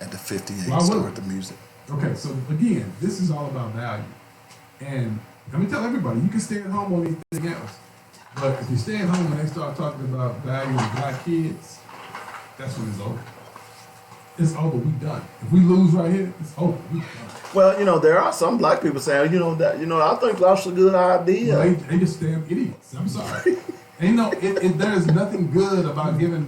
At the 58, Why would start we? the music. Okay, so again, this is all about value. And let me tell everybody, you can stay at home on anything else. But if you stay at home and they start talking about value of black kids, that's when it's over. It's over. We done. If we lose right here, it's over. We done. Well, there are some black people saying, I think that's a good idea. Well, they just damn idiots. I'm sorry. Ain't no. There's nothing good about giving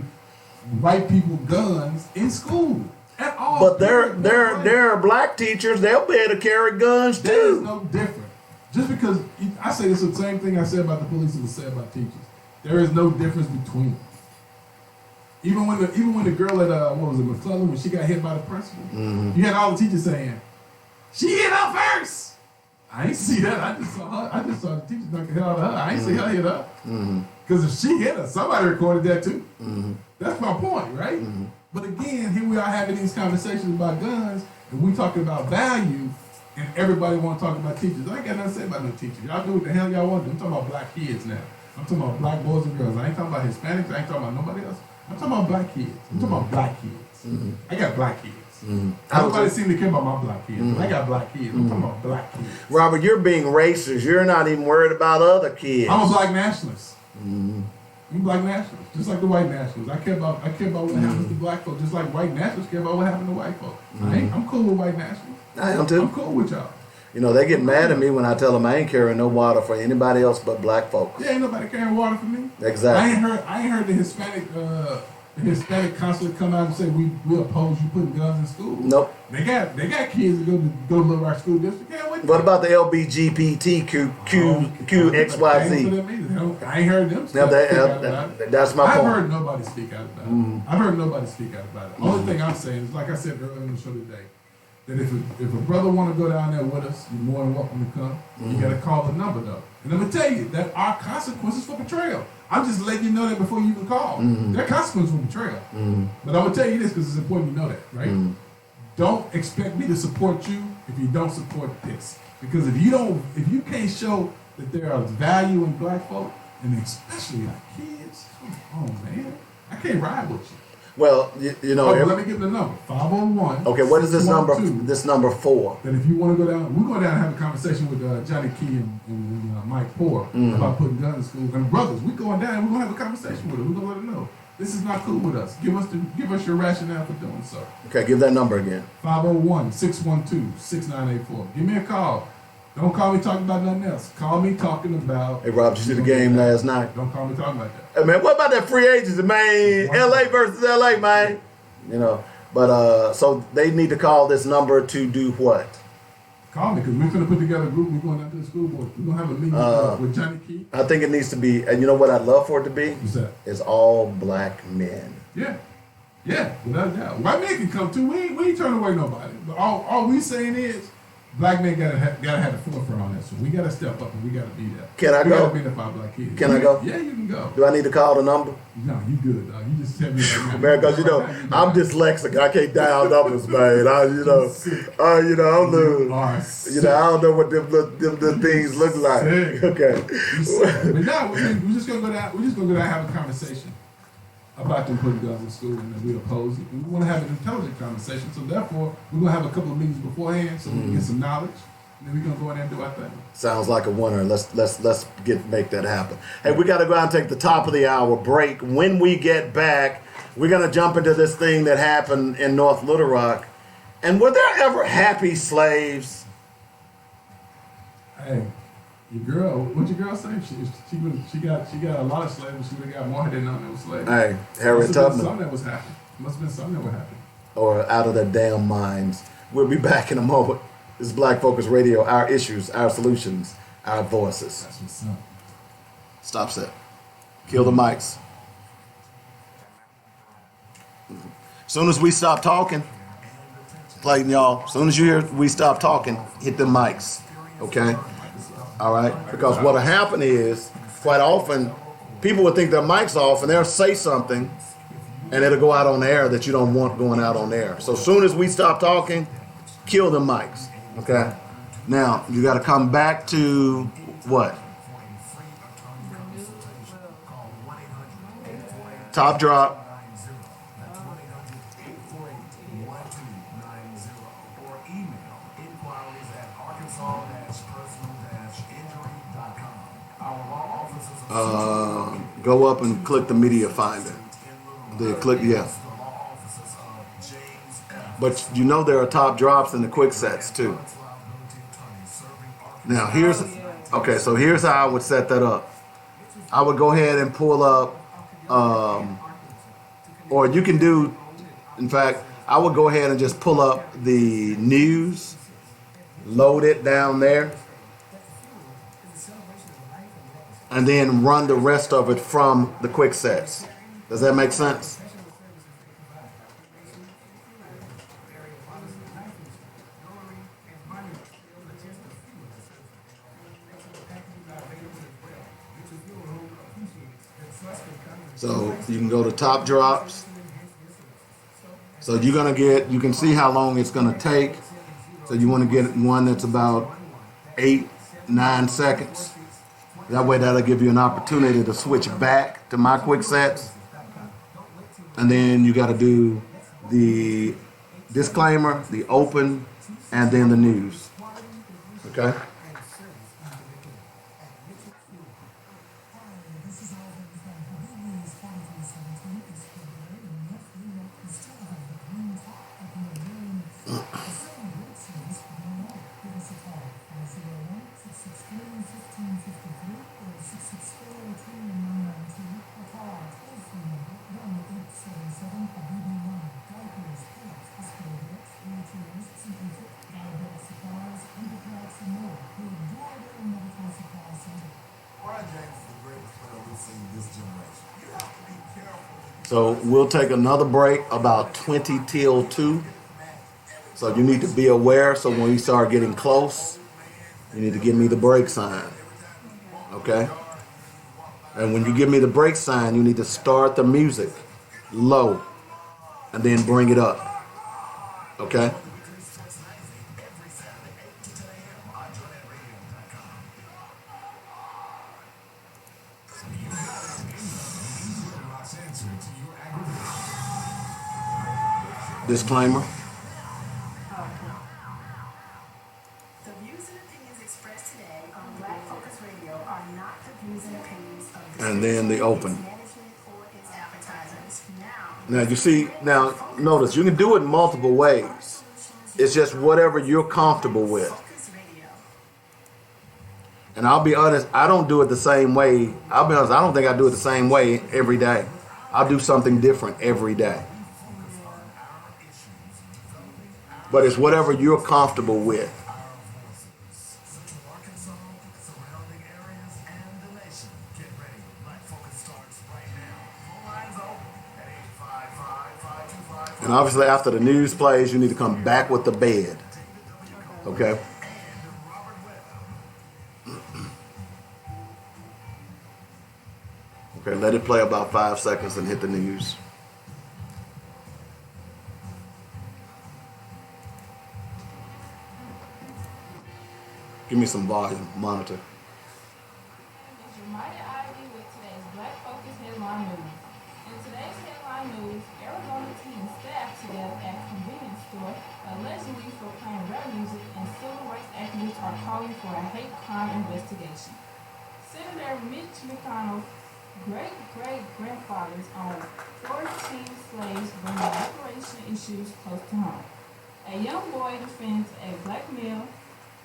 white people guns in school at all. But there are black teachers, they'll be able to carry guns There is too. no different. Just because I say it's the same thing I said about the police and say about teachers. There is no difference between them. Even when the girl at McClellan, when she got hit by the principal, you had all the teachers saying, "She hit her first." I ain't see that. I just saw the teacher knock the hell out of her. I ain't see her hit her. Because if she hit her, somebody recorded that too. That's my point, right? But again, here we are having these conversations about guns, and we talking about value, and everybody want to talk about teachers. I ain't got nothing to say about no teachers. Y'all do what the hell y'all want to do. I'm talking about black kids now. I'm talking about black boys and girls. I ain't talking about Hispanics. I ain't talking about nobody else. I'm talking about black kids. I'm talking about black kids. I got black kids. Everybody seem to care about my black kids. But I got black kids. I'm talking about black kids. Robert, you're being racist. You're not even worried about other kids. I'm a black nationalist. I'm a black nationalist, just like the white nationalists. I care about what happens to black folks, just like white nationalists care about what happens to white folks. I'm cool with white nationalists. I am too. I'm cool with y'all. They get mad at me when I tell them I ain't carrying no water for anybody else but black folks. Yeah, ain't nobody carrying water for me. Exactly. I ain't heard the Hispanic consulate come out and say we oppose you putting guns in school. Nope. They got kids that go to live our school district. Yeah, What about the LBGPTQXYZ? I ain't heard them speak out about it. That's my I've point. heard nobody speak out about it. I've heard nobody speak out about it. The only thing I'm saying is, like I said earlier in the show today, that if a brother want to go down there with us, you're more than welcome to come. You got to call the number though. And I'm gonna tell you that our consequences for betrayal. I'm just letting you know that before you even call. There are consequences for betrayal. But I'm gonna tell you this because it's important you know that, right? Don't expect me to support you if you don't support this. Because if you can't show that there is value in black folk, and especially our kids, come on, man, I can't ride with you. Well, you know. Oh, let me give the number. 501. Okay, what is this number? 612. This number for? And if you want to go down, we're going down and have a conversation with Johnny Key and Mike Poor about putting guns in schools. And brothers, we're going down and we're going to have a conversation with them. We're going to let them know this is not cool with us. Give us your rationale for doing so. Okay, give that number again. 501-612-6984. Give me a call. Don't call me talking about nothing else. Call me talking about. Hey, Rob, did you see the game last night? Don't call me talking about that. Hey, man, what about that free agency, man? LA versus LA, man. You know, but so they need to call this number to do what? Call me because we're going to put together a group. We're going down to the school board. We're going to have a meeting with Johnny Key. I think it needs to be, and you know what I'd love for it to be? What's that? It's all black men. Yeah, without a doubt. White men can come too. We ain't turning away nobody. But all we saying is, black men gotta have the forefront on that. So we gotta step up and we gotta be there. Can I we go? Gotta be there for our black kids. Can I go? Yeah, you can go. Do I need to call the number? No, you good, dog. You just tell me right now. Man, because you know, I'm dyslexic. I can't dial numbers, man. I'm lose. I You know, I don't know what them things look like. Sick. Okay. But now we're just gonna go down. We're just gonna go down and have a conversation about them putting guns in school, and we oppose it. And we want to have an intelligent conversation. So therefore, we're gonna have a couple of meetings beforehand so we can get some knowledge. And then we're gonna go in there and do our thing. Sounds like a winner. Let's make that happen. Hey, we got to go out and take the top of the hour break. When we get back, we're gonna jump into this thing that happened in North Little Rock. And were there ever happy slaves? Hey, your girl, what your girl say? She got a lot of slaves. She would have got more than none that was slaves. Hey, Harriet Must have been Tubman. something that was happening. Must have been something that would happen. Or out of their damn minds. We'll be back in a moment. This is Black Focus Radio. Our issues, our solutions, our voices. That's what's up. Stop set. Kill the mics. Soon as we stop talking, Clayton, y'all, soon as you hear we stop talking, hit the mics. Okay? All right? Because what'll happen is, quite often, people will think their mic's off and they'll say something and it'll go out on the air that you don't want going out on the air. So soon as we stop talking, kill the mics. Okay? Now, you got to come back to what? Top drop. Or email inquiries@arkansas-personal-injury.com. Our law offices Go up and click the media finder. Yeah. But you know there are top drops and the quick sets too. Now here's how I would set that up. I would go ahead and pull up, or you can do, in fact, I would go ahead and just pull up the news, load it down there, and then run the rest of it from the quick sets. Does that make sense? So you can go to top drops. So you can see how long it's gonna take. So you want to get one that's about 8-9 seconds. That way that'll give you an opportunity to switch back to my quick sets. And then you gotta do the disclaimer, the open, and then the news. Okay? So we'll take another break about 20 till 2. So you need to be aware. So when we start getting close, you need to give me the break sign. Okay? And when you give me the break sign, you need to start the music low and then bring it up. Okay? Disclaimer. The views and opinions expressed today on Black Focus Radio are not the views and opinions of the And then the open. management or its advertisers. Now you see, now notice you can do it multiple ways. It's just whatever you're comfortable with. Focus Radio. And I'll be honest, I don't do it the same way. I'll be honest, I don't think I do it the same way every day. I'll do something different every day. But it's whatever you're comfortable with. Central Arkansas, surrounding areas, and the nation. Get ready. Black Focus starts right now. Phone lines open at 855-525. And obviously after the news plays, you need to come back with the bed. Okay? Okay, let it play about 5 seconds and hit the news. Give me some volume, monitor. It's Reminded Ivy with today's Black Focus headline news. In today's headline news, Arizona teen stabbed to death at convenience store allegedly for playing rap music, and civil rights activists are calling for a hate crime investigation. Senator Mitch McConnell's great-great-grandfathers owned 14 slaves, bringing reparation issues close to home. A young boy defends a black male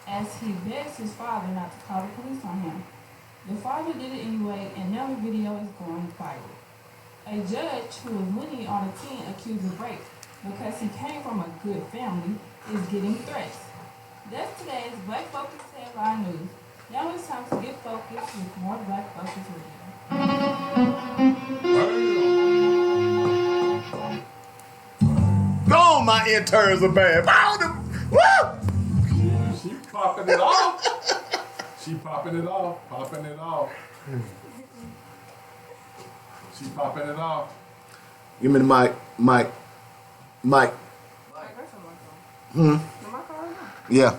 as he begs his father not to call the police on him. The father did it anyway, and now the video is going viral. A judge who was lenient on a teen accused of rape because he came from a good family is getting threats. That's today's Black Focus headline news. Now it's time to get focused with more Black Focus Radio. Go, my interns are bad. Woo! She popping it off. She popping it off. Popping it off. She popping it off. Give me the mic. Yeah.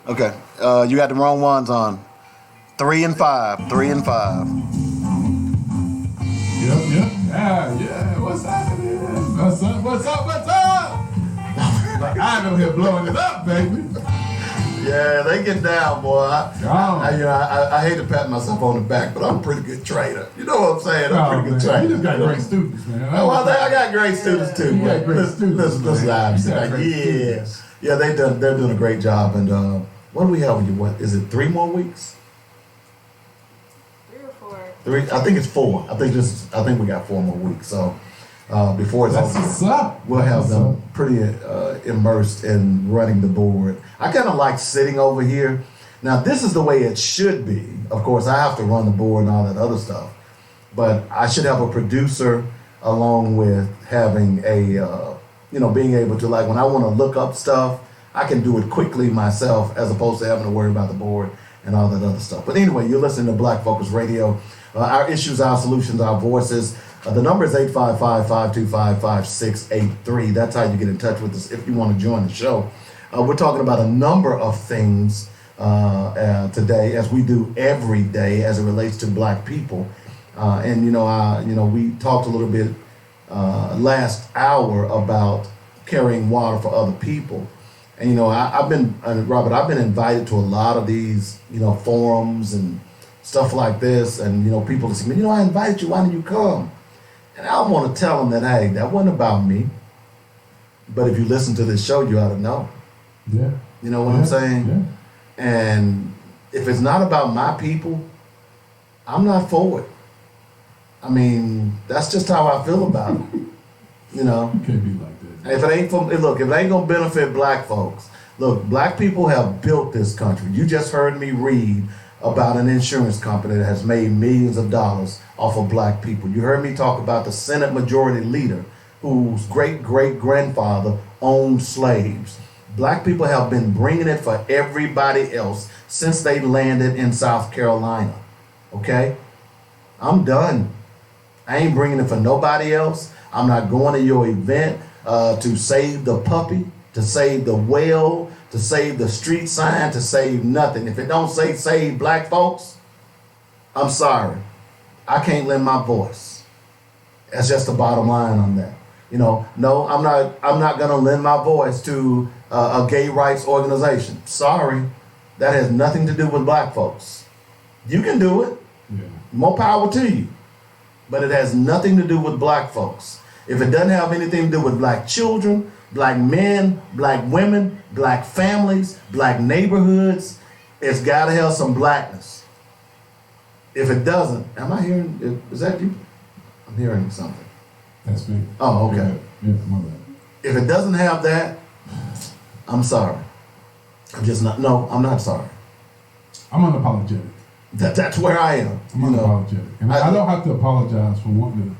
Okay. You got the wrong ones on. 3 and 5. 3 and 5. Yep. Yeah. What's happening? What's up? Like I'm over here blowing it up, baby. Yeah, they get down, boy. I hate to pat myself on the back, but I'm a pretty good trader. You know what I'm saying? I'm a pretty good trader. You just got great students, man. I got great students too. You got great students. Listen, yeah, they're doing a great job. And what do we have? What is it? 3 more weeks? 3 or 4. 3. I think it's 4. I think we got 4 more weeks. So before it's That's over, what's up. we'll have them pretty immersed in running the board. I kind of like sitting over here. Now, this is the way it should be. Of course, I have to run the board and all that other stuff. But I should have a producer along with having being able to, like, when I want to look up stuff, I can do it quickly myself as opposed to having to worry about the board and all that other stuff. But anyway, you're listening to Black Focus Radio. Our issues, our solutions, our voices. The number is 855-525-5683. That's how you get in touch with us if you want to join the show. We're talking about a number of things today, as we do every day, as it relates to Black people. We talked a little bit last hour about carrying water for other people. And I've been invited to a lot of these forums and stuff like this, and people say, I invited you. Why didn't you come? And I want to tell them that, hey, that wasn't about me. But if you listen to this show, you ought to know. Yeah. You know what I'm saying? Yeah. And if it's not about my people, I'm not for it. I mean, that's just how I feel about it. You can't be like that. If it ain't gonna benefit Black folks, look, Black people have built this country. You just heard me read about an insurance company that has made millions of dollars off of Black people. You heard me talk about the Senate Majority Leader whose great-great-grandfather owned slaves. Black people have been bringing it for everybody else since they landed in South Carolina. Okay? I'm done. I ain't bringing it for nobody else. I'm not going to your event to save the puppy, to save the whale, to save the street sign, to save nothing. If it don't say save Black folks, I'm sorry. I can't lend my voice. That's just the bottom line on that. No, I'm not going to lend my voice to a gay rights organization. Sorry, that has nothing to do with black folks. You can do it. Yeah. More power to you. But it has nothing to do with black folks. If it doesn't have anything to do with black children, black men, black women, black families, black neighborhoods, it's got to have some blackness. If it doesn't, am I hearing, is that you? I'm hearing something. That's me. Oh, okay. Yeah, my bad. If it doesn't have that, I'm sorry. I'm not sorry. I'm unapologetic. That's where I am. I'm unapologetic. And I don't have to apologize for wanting to,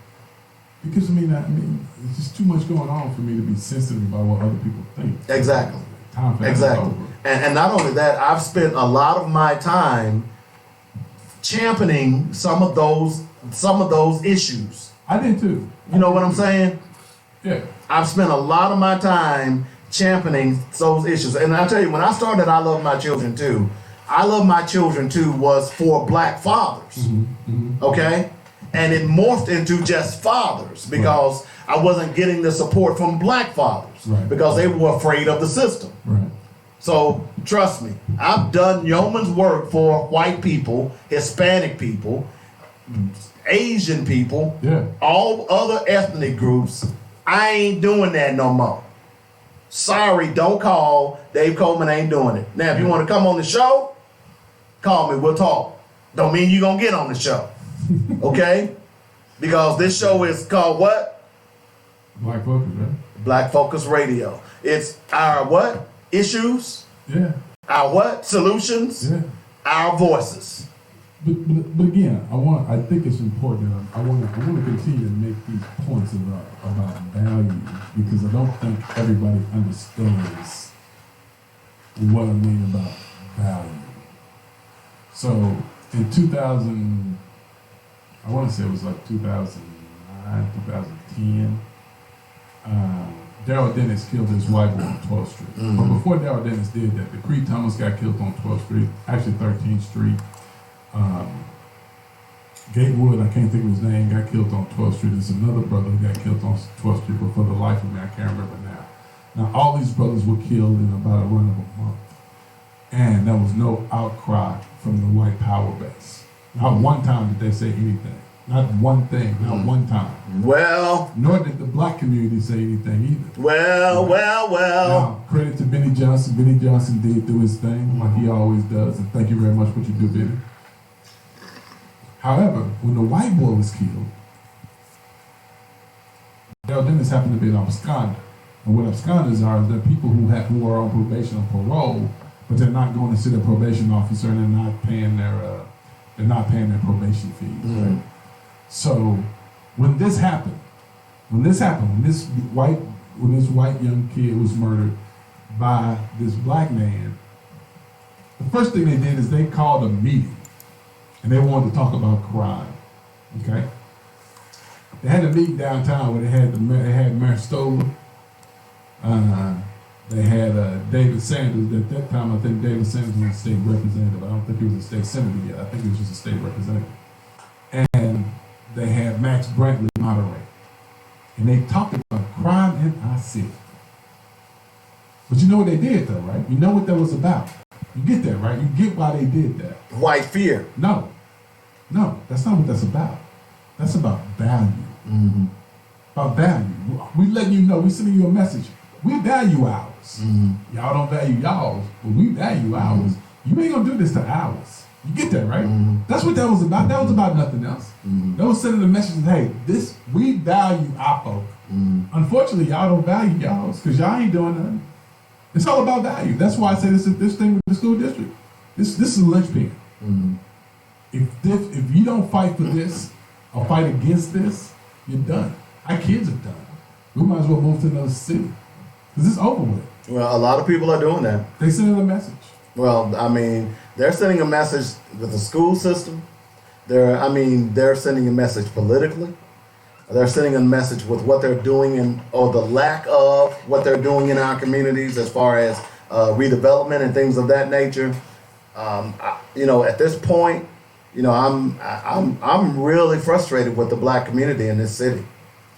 because I mean, it's just too much going on for me to be sensitive about what other people think. Exactly. Time for that is Exactly. over. And not only that, I've spent a lot of my time championing some of those issues. I did too. You know what I'm saying? Yeah. I've spent a lot of my time championing those issues. And I tell you, when I started I Love My Children Too, I Love My Children Too was for black fathers. Okay? And it morphed into just fathers because I wasn't getting the support from black fathers because they were afraid of the system. Right. So trust me, I've done yeoman's work for white people, Hispanic people, Asian people, all other ethnic groups. I ain't doing that no more. Sorry, don't call. Dave Coleman ain't doing it. Now, if you want to come on the show, call me. We'll talk. Don't mean you're going to get on the show. Okay? Because this show is called what? Black Focus, right? Black Focus Radio. It's our what? Issues. Yeah. Our what? Solutions. Yeah. Our voices. But again, I think it's important that I want to continue to make these points about value, because I don't think everybody understands what I mean about value. So in 2000, I want to say it was like 2009, 2010, Daryl Dennis killed his wife on 12th Street. But before Daryl Dennis did that, the Creed Thomas got killed on 12th Street, actually 13th Street. Gatewood, I can't think of his name, got killed on 12th Street. There's another brother who got killed on 12th Street, but for the life of me, I can't remember now. Now, all these brothers were killed in about a run of a month. And there was no outcry from the white power base. Not one time did they say anything. Not one thing, not one time. Well. Nor did the black community say anything either. Well. Now, credit to Benny Johnson. Benny Johnson did do his thing, like he always does, and thank you very much for what you do, Benny. However, when the white boy was killed, Daryl Dennis happened to be an absconder. And what absconders are is they're people who are on probation or parole, but they're not going to see their probation officer and they're not paying their probation fees. Right? So when this happened, when this white young kid was murdered by this black man, the first thing they did is they called a meeting. And they wanted to talk about crime, okay? They had a meeting downtown where they had Mayor Stoller, they had David Sanders. At that time, I think David Sanders was a state representative. I don't think he was a state senator yet. I think he was just a state representative. And they had Max Brantley moderate. And they talked about crime in our city. But you know what they did though, right? You know what that was about. You get that, right? You get why they did that. White fear. No, that's not what that's about. That's about value. About value. We letting you know, we sending you a message. We value ours. Y'all don't value y'all's, but we value ours. You ain't gonna do this to ours. You get that, right? That's what that was about. That was about nothing else. That was sending the message, hey, we value our folk. Unfortunately, y'all don't value y'all's because y'all ain't doing nothing. It's all about value. That's why I say this thing with the school district. This is a linchpin. If you don't fight for this or fight against this, you're done. Our kids are done. We might as well move to another city because it's over with. Well, a lot of people are doing that. They sending a message. Well, I mean, they're sending a message with the school system. They're sending a message politically. They're sending a message with what they're doing or the lack of what they're doing in our communities as far as redevelopment and things of that nature. At this point, I'm really frustrated with the black community in this city.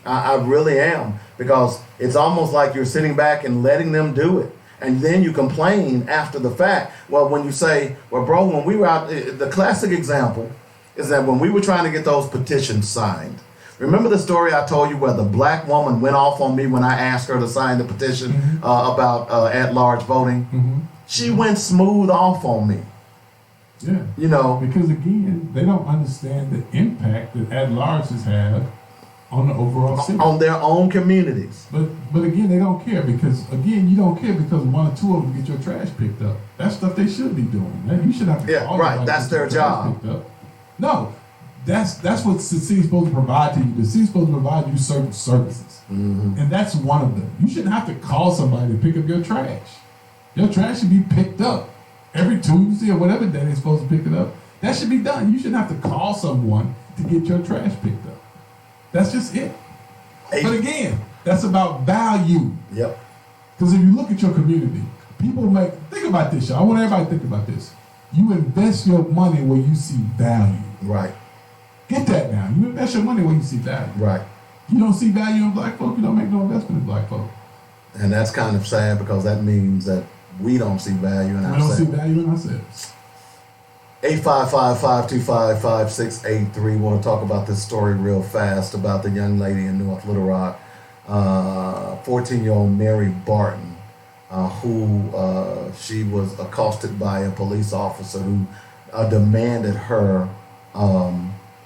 I really am, because it's almost like you're sitting back and letting them do it. And then you complain after the fact. Well, when you say, well, bro, when we were out, the classic example is that when we were trying to get those petitions signed, remember the story I told you where the black woman went off on me when I asked her to sign the petition about at-large voting? Mm-hmm. She went smooth off on me. Yeah. You know, Because again, they don't understand the impact that at-larges have on the overall city. on their own communities. But again, they don't care because you don't care because one or two of them get your trash picked up. That's stuff they should be doing. You should have to Yeah, call right. them, like, That's get your their trash job. picked up. No, that's what the city's supposed to provide to you. The city's supposed to provide you certain services, and that's one of them. You shouldn't have to call somebody to pick up your trash. Your trash should be picked up every Tuesday or whatever day they're supposed to pick it up. That should be done. You shouldn't have to call someone to get your trash picked up. That's just it. But again, that's about value. Yep. Because if you look at your community, think about this, y'all. I want everybody to think about this. You invest your money where you see value. Right. Get that now. You invest your money where you see value. Right. You don't see value in black folk, you don't make no investment in black folk. And that's kind of sad because that means that we don't see value in We don't see ourselves. value in ourselves. 855-525-5683. Want to talk about this story real fast about the young lady in North Little Rock, 14-year-old Mary Barton, who she was accosted by a police officer who demanded her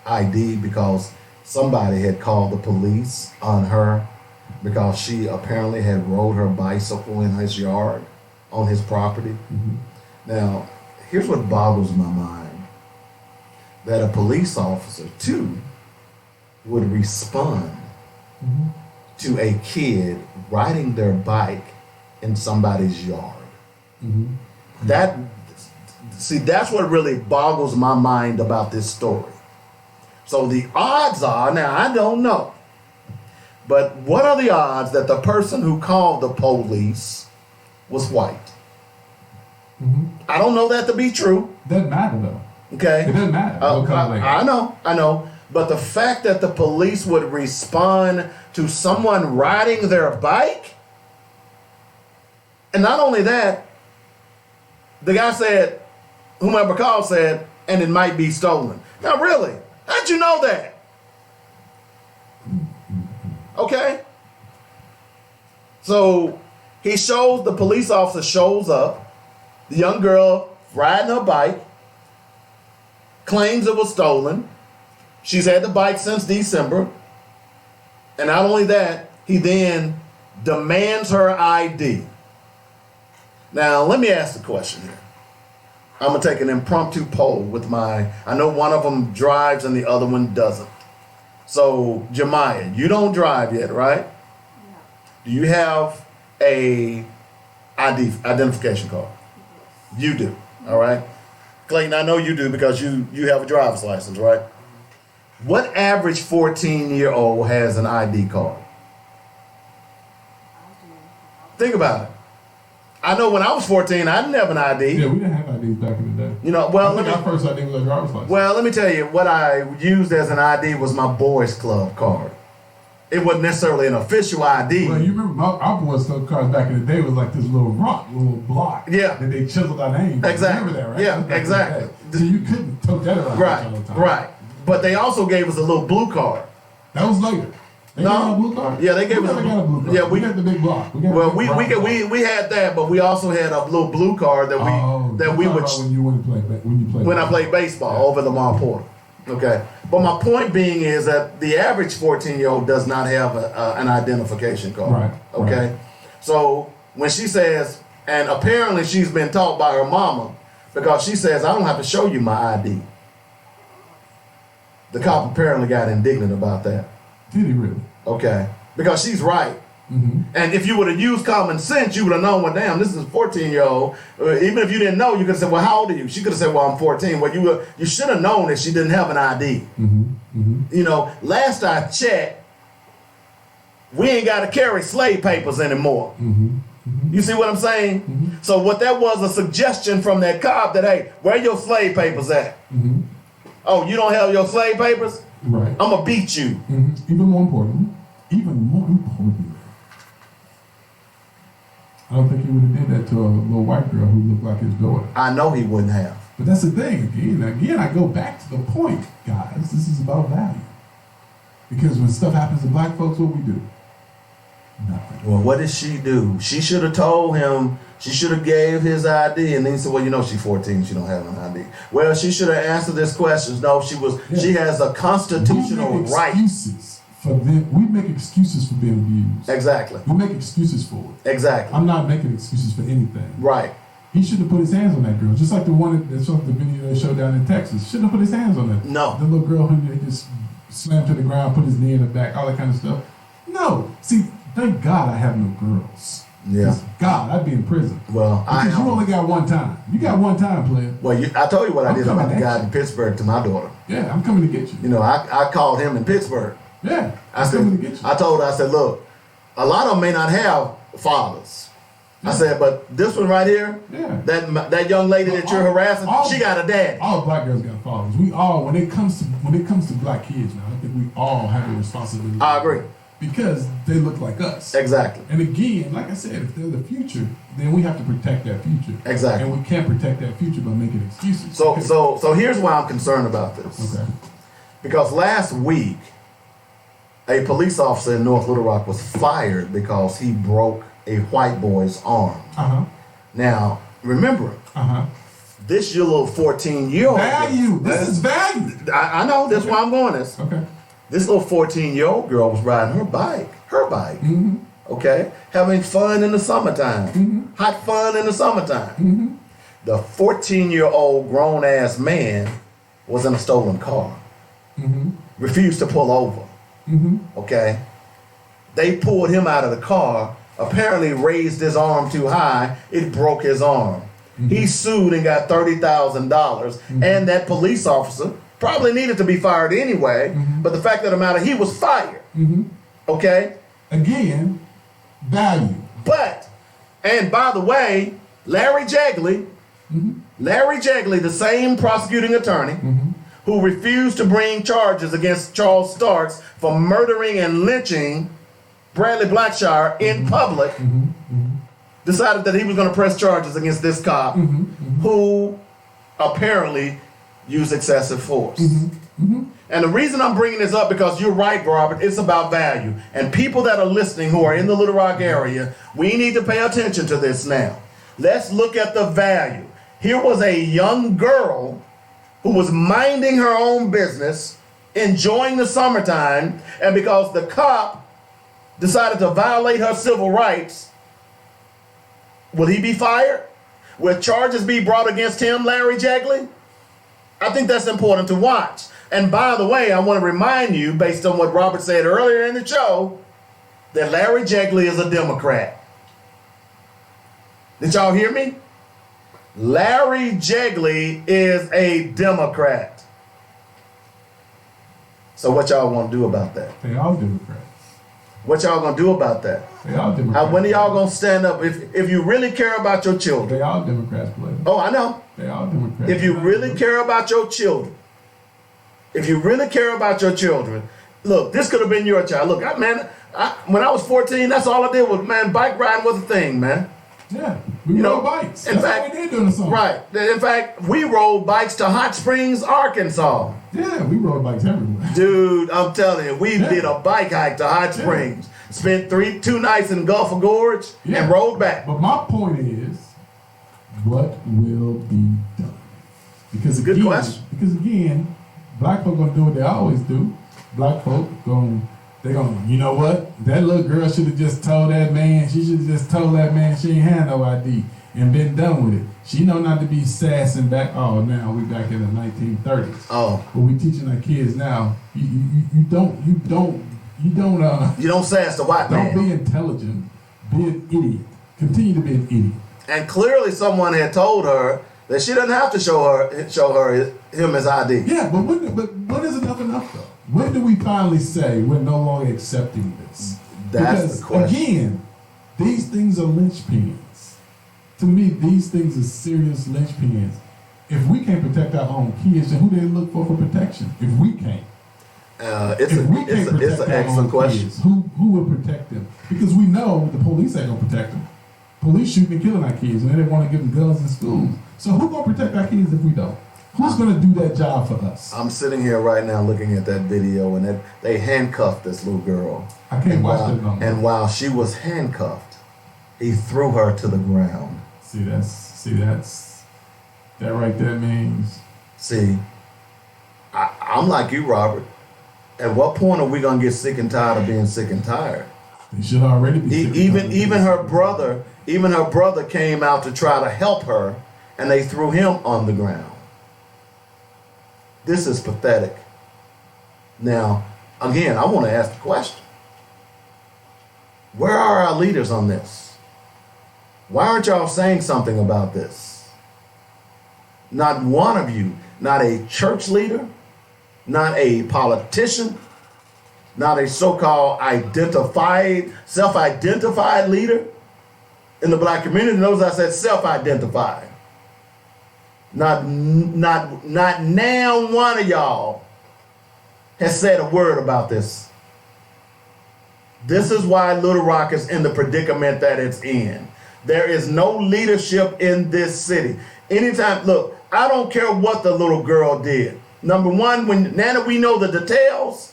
ID because somebody had called the police on her because she apparently had rode her bicycle in his yard on his property. Now, here's what boggles my mind, that a police officer, too, would respond to a kid riding their bike in somebody's yard. That's what really boggles my mind about this story. So the odds are, now I don't know, but what are the odds that the person who called the police was white? I don't know that to be true. Doesn't matter though. Okay. It doesn't matter. What color they are. I know. But the fact that the police would respond to someone riding their bike, and not only that, the guy said, whomever called said, and it might be stolen. Now, really, how'd you know that? Okay. So the police officer shows up. The young girl riding her bike claims it was stolen. She's had the bike since December. And not only that, he then demands her ID. Now, let me ask the question here. I'm going to take an impromptu poll with I know one of them drives and the other one doesn't. So, Jemiah, you don't drive yet, right? No. Do you have a identification card? You do, all right? Clayton, I know you do because you have a driver's license, right? What average 14-year-old has an ID card? Think about it. I know when I was 14, I didn't have an ID. Yeah, we didn't have IDs back in the day. You know, I think our first ID was a driver's license. well, let me tell you, what I used as an ID was my boys club card. It wasn't necessarily an official ID. Well, you remember our Boys Club cards back in the day was like this little block. Yeah. That they chiseled our name. Exactly. Remember that, right? Yeah, That was back in exactly. the day. So you couldn't tote that around Right, all the time. right. But they also gave us a little blue card. That was later. They No. gave us a blue card? Yeah, they gave we us never got a blue card. yeah, we got the big block. We got Well, the big brown block. we had that, but we also had a little blue card that we would when you played when I played baseball over Lamar Porter. Okay, but my point being is that the average 14-year-old does not have an identification card. Right. Okay, Right. so when she says, and apparently she's been taught by her mama, because she says, I don't have to show you my ID. The cop apparently got indignant about that. Did he really? Okay, because she's right. And if you would have used common sense, you would have known, well, damn, this is a 14-year-old. Even if you didn't know, you could have said, well, how old are you? She could have said, well, I'm 14. Well, you should have known that she didn't have an ID. You know, last I checked, we ain't got to carry slave papers anymore. You see what I'm saying? So what that was a suggestion from that cop that, hey, where your slave papers at? Oh, you don't have your slave papers? Right. I'm going to beat you. Even more important, even more importantly, I don't think he would have did that to a little white girl who looked like his daughter. I know he wouldn't have. But that's the thing. Again, I go back to the point, guys. This is about value. Because when stuff happens to black folks, what we do? Nothing. Well, what did she do? She should have told him. She should have gave his ID, and then he said, "Well, you know, she's 14. She don't have an ID." Well, she should have answered this question. No, she was. Yeah. She has a constitutional We make right. excuses for them. We make excuses for being abused. Exactly. We make excuses for it. Exactly. I'm not making excuses for anything. Right. He should have put his hands on that girl, just like the one that showed the video they showed down in Texas. Shouldn't have put his hands on that. No. The little girl who they just slammed to the ground, put his knee in the back, all that kind of stuff. No. See, thank God I have no girls. Yeah. 'Cause God, I'd be in prison. Well, Because you only got one time. You got one time, player. Well, I told you what I I'm did coming about the at guy you. in Pittsburgh to my daughter. Yeah, I'm coming to get you. You know, I called him in Pittsburgh. Yeah, I I'm said, coming to get you. I told her, I said, look, a lot of them may not have fathers. I said, but this one right here, Yeah. that young lady that you're harassing, she got a daddy. All black girls got fathers. We all, when it comes to black kids now, I think we all have a responsibility. I agree. Because they look like us. Exactly. And again, like I said, if they're the future, then we have to protect that future. Exactly. And we can't protect that future by making excuses. So, Okay. so here's why I'm concerned about this. Okay. Because last week, a police officer in North Little Rock was fired because he broke a white boy's arm. Uh-huh. Now, remember, Uh-huh. this your little 14-year-old. Value. This is value. I know, that's why I'm going this. Okay. This little 14-year-old girl was riding her bike, Mm-hmm. okay, having fun in the summertime, Mm-hmm. hot fun in the summertime. Mm-hmm. The 14-year-old grown-ass man was in a stolen car, Mm-hmm. refused to pull over, Mm-hmm. okay? They pulled him out of the car, apparently raised his arm too high, it broke his arm. Mm-hmm. He sued and got $30,000, and that police officer probably needed to be fired anyway, Mm-hmm. but the fact of the matter, he was fired, Mm-hmm. okay? Again, value. But, and by the way, Larry Jegley, the same prosecuting attorney who refused to bring charges against Charles Starks for murdering and lynching Bradley Blackshire in public, decided that he was going to press charges against this cop who apparently used excessive force. And the reason I'm bringing this up, because you're right, Robert, it's about value. And people that are listening who are in the Little Rock area, we need to pay attention to this now. Let's look at the value. Here was a young girl who was minding her own business, enjoying the summertime, and because the cop decided to violate her civil rights, will he be fired? Will charges be brought against him, Larry Jegley? I think that's important to watch. And by the way, I want to remind you, based on what Robert said earlier in the show, that Larry Jegley is a Democrat. Did y'all hear me? Larry Jegley is a Democrat. So what y'all want to do about that? They all Democrats. What y'all going to do about that? They all Democrats. When are y'all going to stand up if you really care about your children? They all Democrats, play. Oh, I know. They all Democrats. If you really care about your children, look, this could have been your child. Look, when I was 14, that's all I did was, bike riding was a thing, man. Yeah, we rode bikes. That's all we did during the summer. Right. In fact, we rode bikes to Hot Springs, Arkansas. Yeah, we rode bikes everywhere. Dude, I'm telling you, we did a bike hike to Hot Springs. Spent 2 nights in Gulf Gorge and rode back. But my point is, what will be done? Because again, Good question. Because again, black folk gonna do what they always do. Black folk they're gonna, you know what? That little girl should have just told that man. She should have just told that man she ain't had no ID and been done with it. She know not to be sassing back. Oh, now we back in the 1930s. Oh. But we teaching our kids now. You don't You don't sass the white man. Don't be intelligent. Be an idiot. Continue to be an idiot. And clearly someone had told her that she doesn't have to show him his ID. Yeah, but when is enough though? When do we finally say we're no longer accepting this? That's the question. Again, these things are linchpins. To me, these things are serious linchpins. If we can't protect our own kids, then who do they look for protection? If we can't. It's If we can't protect an our excellent own question. kids, who will protect them? Because we know the police ain't gonna protect them. Police shooting and killing our kids, and they want to give them guns in schools. So who gonna protect our kids if we don't? Who's gonna do that job for us? I'm sitting here right now looking at that video, and they handcuffed this little girl. I can't And watch while- that no more. And while she was handcuffed, he threw her to the ground. That right there means See, I'm like you, Robert. At what point are we gonna get sick and tired of being sick and tired? they should already be. sick and tired of Even this. her brother came out to try to help her, and they threw him on the ground. This is pathetic. Now, again, I want to ask the question: where are our leaders on this? Why aren't y'all saying something about this? Not one of you, not a church leader, not a politician, not a so-called self-identified leader in the black community. Notice I said self-identified. Not now one of y'all has said a word about this. This is why Little Rock is in the predicament that it's in. There is no leadership in this city. Anytime, look, I don't care what the little girl did. Number one, now that we know the details,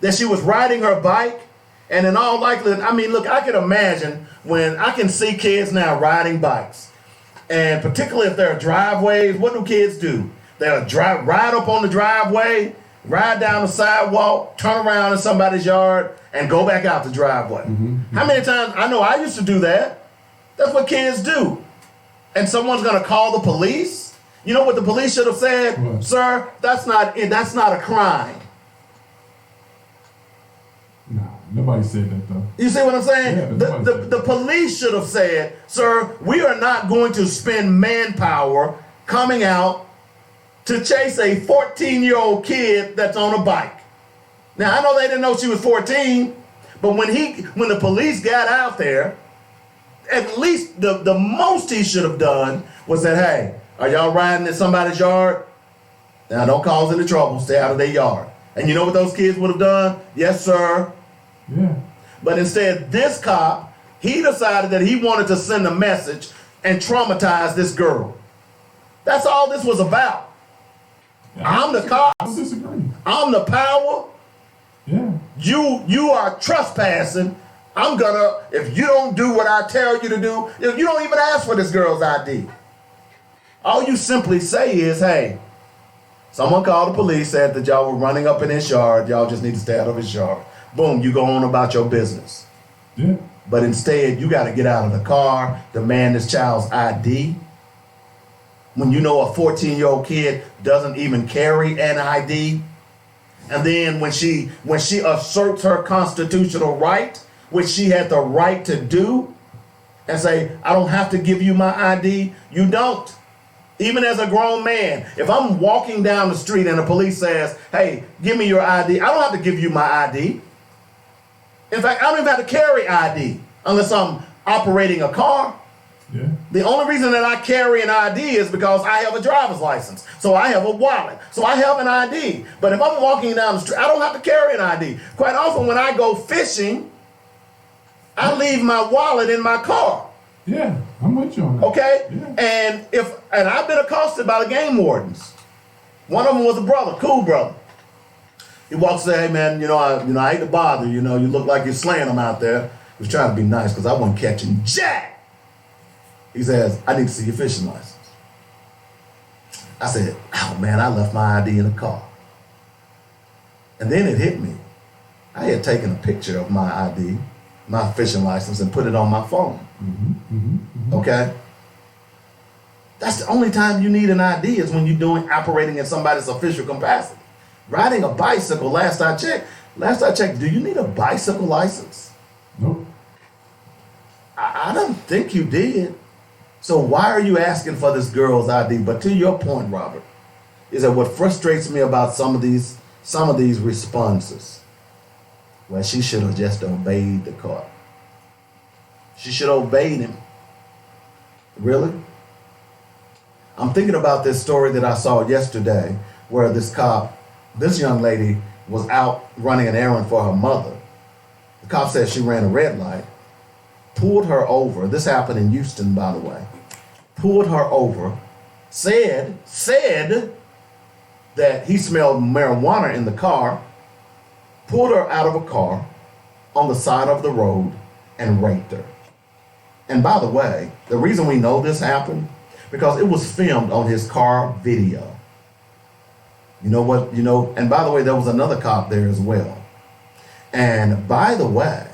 that she was riding her bike, and in all likelihood, I mean, look, I can imagine when I can see kids now riding bikes, and particularly if there are driveways, what do kids do? They'll ride up on the driveway, ride down the sidewalk, turn around in somebody's yard, and go back out the driveway. How many times? I know I used to do that. That's what kids do. And someone's gonna call the police. You know what the police should have said? What? Sir, that's not a crime. Nah, nobody said that though. You see what I'm saying? Yeah, but nobody said The that. police should have said, sir, we are not going to spend manpower coming out to chase a 14-year-old kid that's on a bike. Now, I know they didn't know she was 14, but when the police got out there, at least the most he should have done was said, hey, are y'all riding in somebody's yard? Now, don't cause any trouble. Stay out of their yard. And you know what those kids would have done? Yes, sir. Yeah. But instead, this cop, he decided that he wanted to send a message and traumatize this girl. That's all this was about. I'm the cop. I don't disagree. I'm the power. Yeah. You are trespassing. I'm gonna, if you don't do what I tell you to do, if you don't even ask for this girl's ID. All you simply say is, hey, someone called the police, said that y'all were running up in his yard. Y'all just need to stay out of his yard. Boom, you go on about your business. Yeah. But instead, you got to get out of the car, demand this child's ID. When you know a 14-year-old kid doesn't even carry an ID. And then when she asserts her constitutional right, which she had the right to do, and say, I don't have to give you my ID, you don't. Even as a grown man, if I'm walking down the street and the police says, hey, give me your ID, I don't have to give you my ID. In fact, I don't even have to carry ID unless I'm operating a car. Yeah. The only reason that I carry an ID is because I have a driver's license. So I have a wallet. So I have an ID. But if I'm walking down the street, I don't have to carry an ID. Quite often when I go fishing, I leave my wallet in my car. Yeah. I'm with you on that. Okay? Yeah. And I've been accosted by the game wardens. One of them was a brother, cool brother. He walks and say, hey man, I hate to bother you, you look like you're slaying them out there. He was trying to be nice because I wasn't catching jack. He says, I need to see your fishing license. I said, oh man, I left my ID in the car. And then it hit me. I had taken a picture of my ID, my fishing license, and put it on my phone. Okay? That's the only time you need an ID is when you're operating in somebody's official capacity. Riding a bicycle, last I checked, do you need a bicycle license? Nope. I don't think you did. So why are you asking for this girl's ID? But to your point, Robert, is that what frustrates me about some of these responses, well, she should have just obeyed the cop. She should have obeyed him. Really? I'm thinking about this story that I saw yesterday where this young lady was out running an errand for her mother. The cop said she ran a red light, pulled her over. This happened in Houston, by the way. Pulled her over, said that he smelled marijuana in the car, pulled her out of a car on the side of the road and raped her. And by the way, the reason we know this happened, because it was filmed on his car video. You know what, and by the way, there was another cop there as well. And by the way,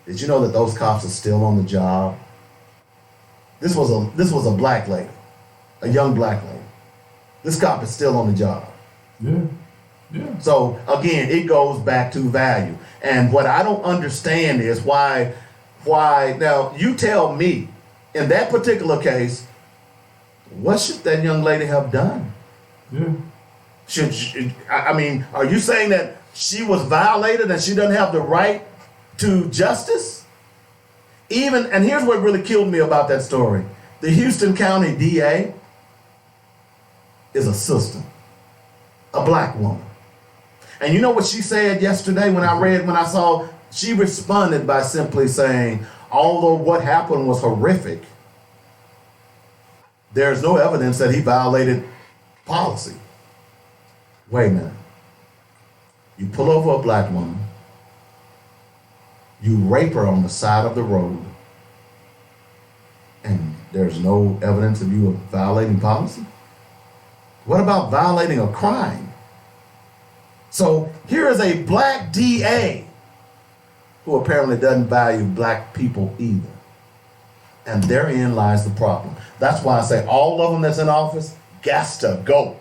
did you know that those cops are still on the job? This was a black lady, a young black lady. This cop is still on the job. Yeah. Yeah. So again, it goes back to value. And what I don't understand is why now you tell me, in that particular case, what should that young lady have done? Yeah. Are you saying that she was violated and she doesn't have the right to justice? And here's what really killed me about that story. The Houston County DA is a sister, a black woman. And you know what she said yesterday when I saw, she responded by simply saying, although what happened was horrific, there's no evidence that he violated policy. Wait a minute. You pull over a black woman, you rape her on the side of the road, and there's no evidence of you violating policy? What about violating a crime? So here is a black DA who apparently doesn't value black people either. And therein lies the problem. That's why I say all of them that's in office got to go.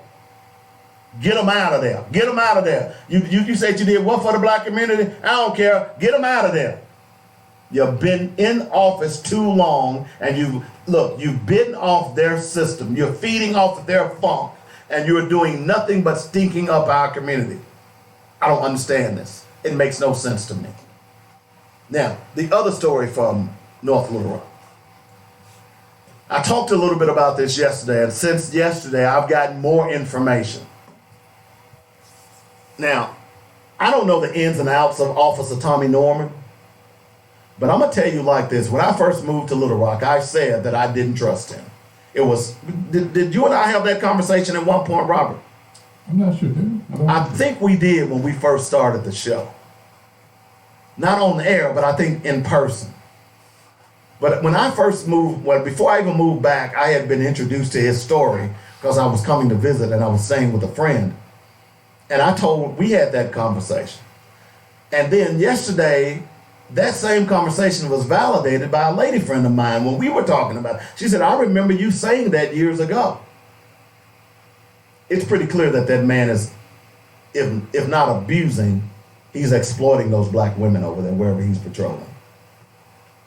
Get them out of there. Get them out of there. You said you did what for the black community? I don't care. Get them out of there. You've been in office too long, and you've bitten off their system. You're feeding off their funk, and you're doing nothing but stinking up our community. I don't understand this. It makes no sense to me. Now, the other story from North Little Rock. I talked a little bit about this yesterday, and since yesterday, I've gotten more information. Now, I don't know the ins and outs of Officer Tommy Norman, but I'm going to tell you like this. When I first moved to Little Rock, I said that I didn't trust him. Did you and I have that conversation at one point, Robert? I'm not sure, did we? I think we did when we first started the show. Not on the air, but I think in person. But when I first moved, before I even moved back, I had been introduced to his story because I was coming to visit and I was staying with a friend. And we had that conversation. And then yesterday, that same conversation was validated by a lady friend of mine when we were talking about it. She said, I remember you saying that years ago. It's pretty clear that man is, if not abusing, he's exploiting those black women over there, wherever he's patrolling.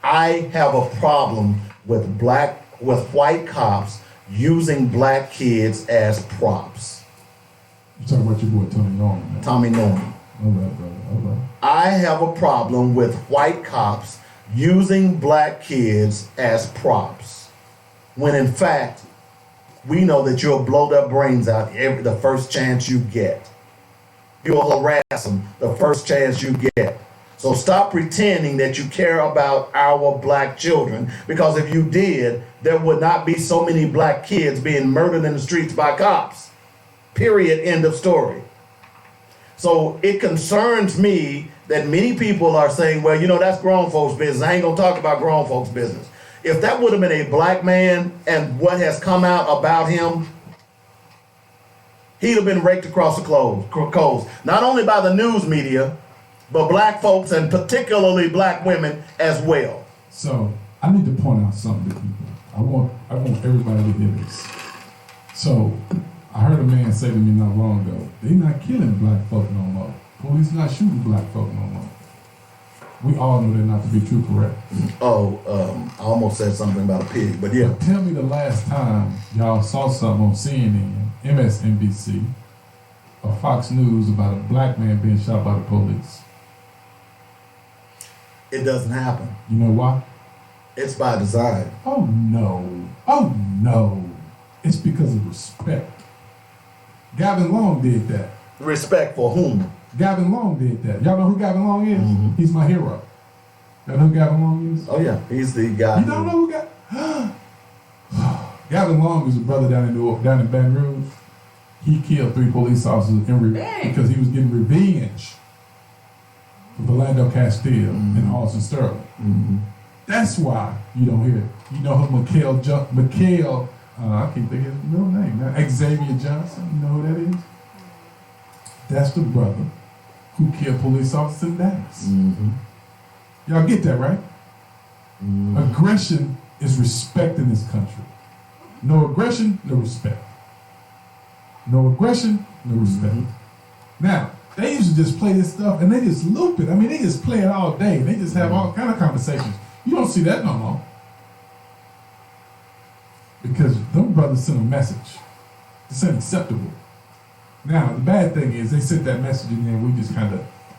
I have a problem with white cops using black kids as props. You're talking about your boy Tommy Norman. Man. Tommy Norman. All right, brother. All right. I have a problem with white cops using black kids as props, when in fact, we know that you'll blow their brains out the first chance you get. You'll harass them the first chance you get. So stop pretending that you care about our black children, because if you did, there would not be so many black kids being murdered in the streets by cops. Period. End of story. So it concerns me that many people are saying, well, that's grown folks' business. I ain't gonna talk about grown folks' business. If that would have been a black man and what has come out about him, he'd have been raked across the coals. Not only by the news media, but black folks and particularly black women as well. So I need to point out something to people. I want everybody to hear this. So I heard a man say to me not long ago, they not killing black folk no more. Police not shooting black folk no more. We all know that not to be true, correct? I almost said something about a pig, but yeah. But tell me the last time y'all saw something on CNN, MSNBC, or Fox News about a black man being shot by the police. It doesn't happen. You know why? It's by design. Oh no. It's because of respect. Gavin Long did that. Respect for whom? Gavin Long did that. Y'all know who Gavin Long is? He's my hero. Y'all know who Gavin Long is? Oh yeah, he's the guy. You don't know who Gavin Long is a brother down in Baton Rouge. He killed 3 police officers because he was getting revenge for Philando Castile and Austin Sterling. That's why you don't hear it. You know who Mikhail, I can't think of his middle name now. Xavier Johnson, you know who that is? That's the brother who killed police officers in Dallas. Y'all get that, right? Aggression is respect in this country. No aggression, no respect. No aggression, no respect. Now, they used to just play this stuff and they just loop it. I mean, they just play it all day. They just have all kind of conversations. You don't see that no more. Because them brothers sent a message. It's unacceptable. Now, the bad thing is they sent that message and then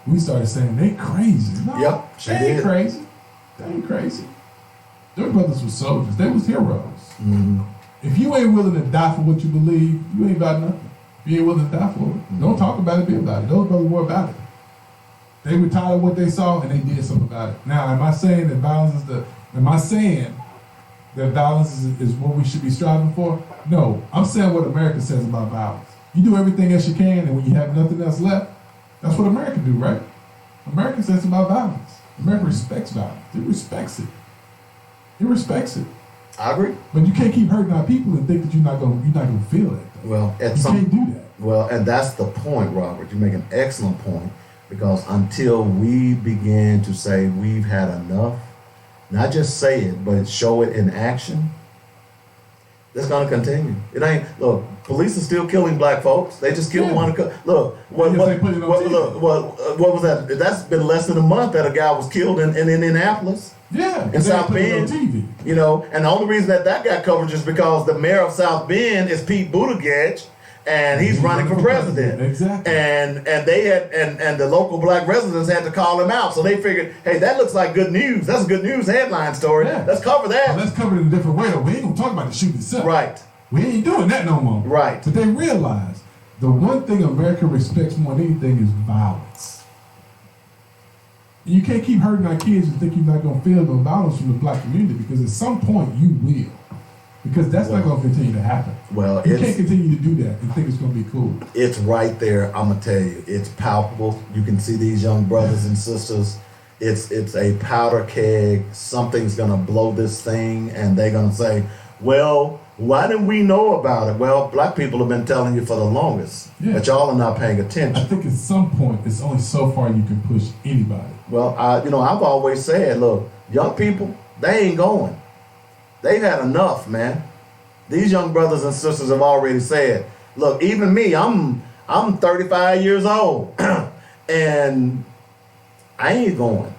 we started saying they crazy. No, Yep, they ain't crazy. They ain't crazy. Their brothers were soldiers. They was heroes. If you ain't willing to die for what you believe, you ain't about nothing. If you ain't willing to die for it, don't talk about it, be about it. Those brothers were about it. They were tired of what they saw and they did something about it. Now, am I saying that violence is what we should be striving for? No. I'm saying what America says about violence. You do everything else you can, and when you have nothing else left, that's what America do, right? America says about violence. America respects violence. It respects it. It respects it. I agree. But you can't keep hurting our people and think that you're not gonna feel it. Well, You can't do that. Well, and that's the point, Robert. You make an excellent point, because until we begin to say we've had enough, not just say it, but show it in action, that's going to continue. It ain't, look, police are still killing black folks. They just killed one. Look, what was that? That's been less than a month that a guy was killed in Indianapolis. Yeah, In South Bend, you know, and the only reason that got coverage is because the mayor of South Bend is Pete Buttigieg, and he's running for president. Exactly. And they had and the local black residents had to call him out, so they figured, hey, that looks like good news. That's a good news headline story. Yeah. Let's cover that. Well, let's cover it in a different way, though. We ain't gonna talk about the shooting itself. Right. We ain't doing that no more. Right. But they realize the one thing America respects more than anything is violence. You can't keep hurting our kids and think you're not going to feel no violence from the black community, because at some point you will. Because that's not going to continue to happen. Well, you can't continue to do that and think it's going to be cool. It's right there. I'm gonna tell you, it's palpable. You can see these young brothers and sisters. It's a powder keg. Something's gonna blow this thing, and they're gonna say, "Well, why didn't we know about it?" Well, black people have been telling you for the longest, but y'all are not paying I attention. think at some point it's only so far you can push anybody. Well, I've always said, look, young people, they ain't going. They've had enough, man. These young brothers and sisters have already said, look, even me, I'm 35 years old, and I ain't going.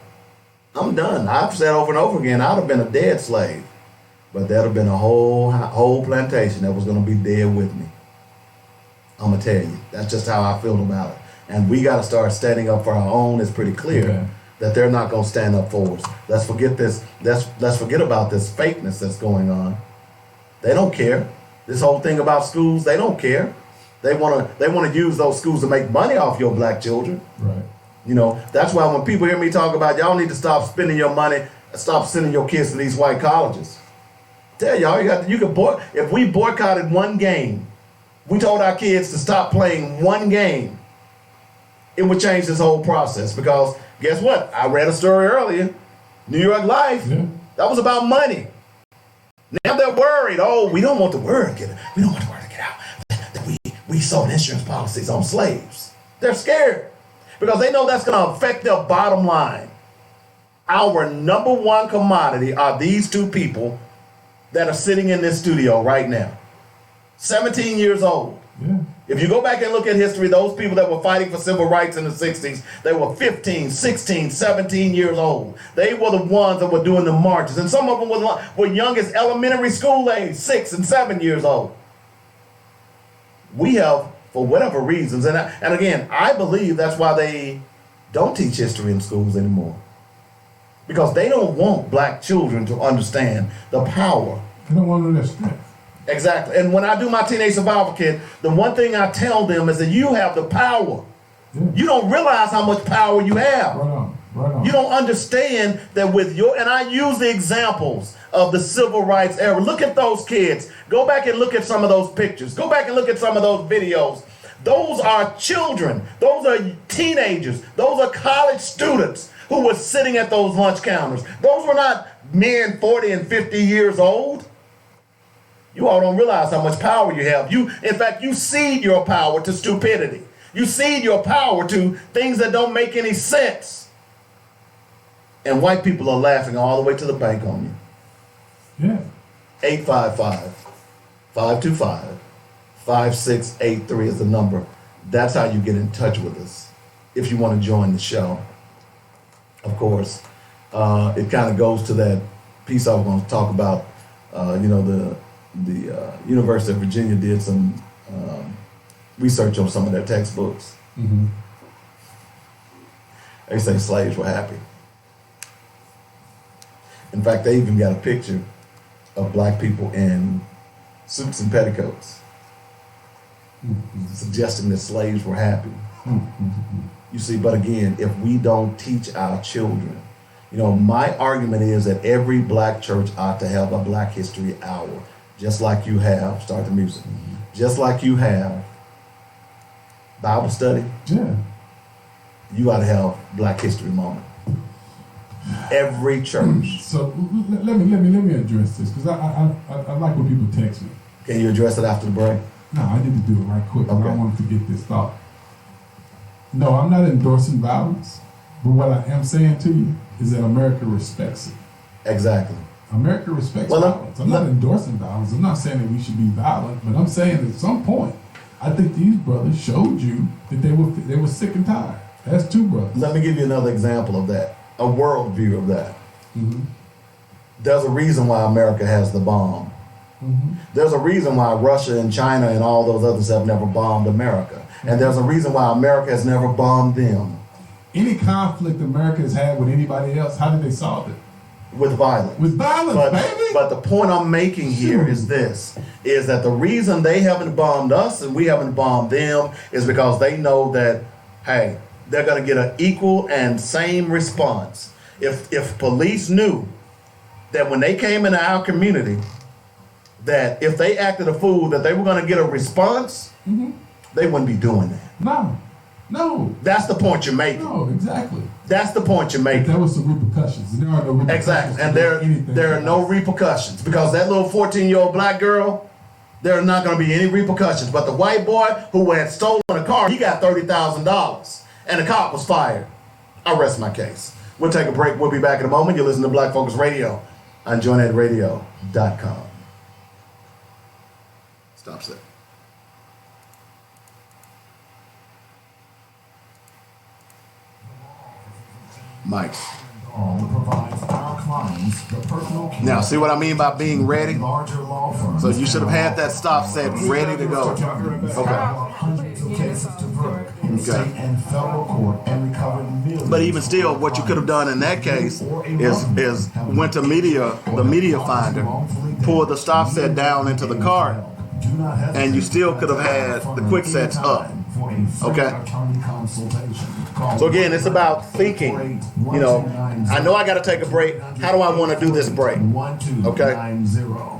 I'm done. I've said over and over again, I'd have been a dead slave, but there'd have been a whole plantation that was going to be dead with me. I'm gonna tell you, that's just how I feel about it. And we got to start standing up for our own. It's pretty clear that they're not going to stand up for us. Let's forget this. Let's forget about this fakeness that's going on. They don't care. This whole thing about schools, they don't care. They want to use those schools to make money off your black children. Right. You know, that's why when people hear me talk about y'all need to stop spending your money, stop sending your kids to these white colleges. Tell y'all, if we boycotted one game, we told our kids to stop playing one game, it would change this whole process. Because guess what? I read a story earlier, New York Life. Yeah. That was about money. Now they're worried. Oh, we don't want the word to get out that we sold insurance policies on slaves. They're scared because they know that's going to affect their bottom line. Our number one commodity are these two people that are sitting in this studio right now. 17 years old. Yeah. If you go back and look at history, those people that were fighting for civil rights in the 60s, they were 15, 16, 17 years old. They were the ones that were doing the marches. And some of them were young as elementary school age, 6 and 7 years old. We have, for whatever reasons, and again, I believe that's why they don't teach history in schools anymore. Because they don't want black children to understand the power. They don't want to know their strength. Exactly. And when I do my teenage survival kit, the one thing I tell them is that you have the power Yeah. You don't realize how much power you have. Right on. Right on. You don't understand that with your, and I use the examples of the civil rights era. Look at those kids. Go back and look at some of those pictures. Go back and look at some of those videos. Those are children. Those are teenagers. Those are college students who were sitting at those lunch counters. Those were not men 40 and 50 years old. You all don't realize how much power you have. In fact, you cede your power to stupidity. You cede your power to things that don't make any sense. And white people are laughing all the way to the bank on you. Yeah. 855-525-5683 is the number. That's how you get in touch with us if you want to join the show. Of course, it kind of goes to that piece I was going to talk about. The University of Virginia did some research on some of their textbooks. Mm-hmm. They say slaves were happy. In fact, they even got a picture of black people in suits and petticoats, suggesting that slaves were happy. You see, but again, if we don't teach our children, my argument is that every black church ought to have a Black History Hour, just like you have, start the music, just like you have Bible study. Yeah. You ought to have Black History Moment. Every church. So let me address this, because I like when people text me. Can you address it after the break? No, I need to do it right quick. Okay. I don't want to forget this thought. No, I'm not endorsing violence, but what I am saying to you is that America respects it. Exactly. America respects violence. I'm not endorsing violence. I'm not saying that we should be violent, but I'm saying at some point, I think these brothers showed you that they were sick and tired. That's two brothers. Let me give you another example of that, a worldview of that. Mm-hmm. There's a reason why America has the bomb. Mm-hmm. There's a reason why Russia and China and all those others have never bombed America. And there's a reason why America has never bombed them. Any conflict America has had with anybody else, how did they solve it? With violence. With violence, baby! But the point I'm making here is this, is that the reason they haven't bombed us and we haven't bombed them is because they know that, hey, they're going to get an equal and same response. If police knew that when they came into our community, that if they acted a fool, that they were going to get a response, they wouldn't be doing that. No. That's the point you're making. No, exactly. That's the point you're making. There was some repercussions. And there are no repercussions. Exactly. And there are no repercussions because that little 14-year-old black girl, there are not going to be any repercussions. But the white boy who had stolen a car, he got $30,000 and the cop was fired. I rest my case. We'll take a break. We'll be back in a moment. You're listening to Black Focus Radio on joinatradio.com. Stop it. Mike. Provides our clients the personal care. Now, see what I mean by being ready? Larger law firms. So you should have had that stop set ready to go. Okay. Hundreds of cases to verdict in state and federal court and recovered millions. But even still, what you could have done in that case is went to the media finder, pulled the stop set down into the cart, and you still could have had the quick sets up. Okay. So again, it's about thinking. I know I got to take a break. How do I want to do this break? Okay.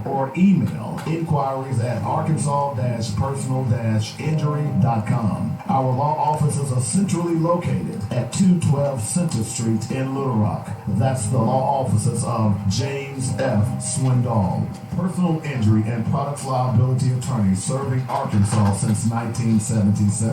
Or email inquiries at arkansas-personal-injury.com. Our law offices are centrally located at 212 Center Street in Little Rock. That's the law offices of James F. Swindoll, personal injury and products liability attorney serving Arkansas since 1977.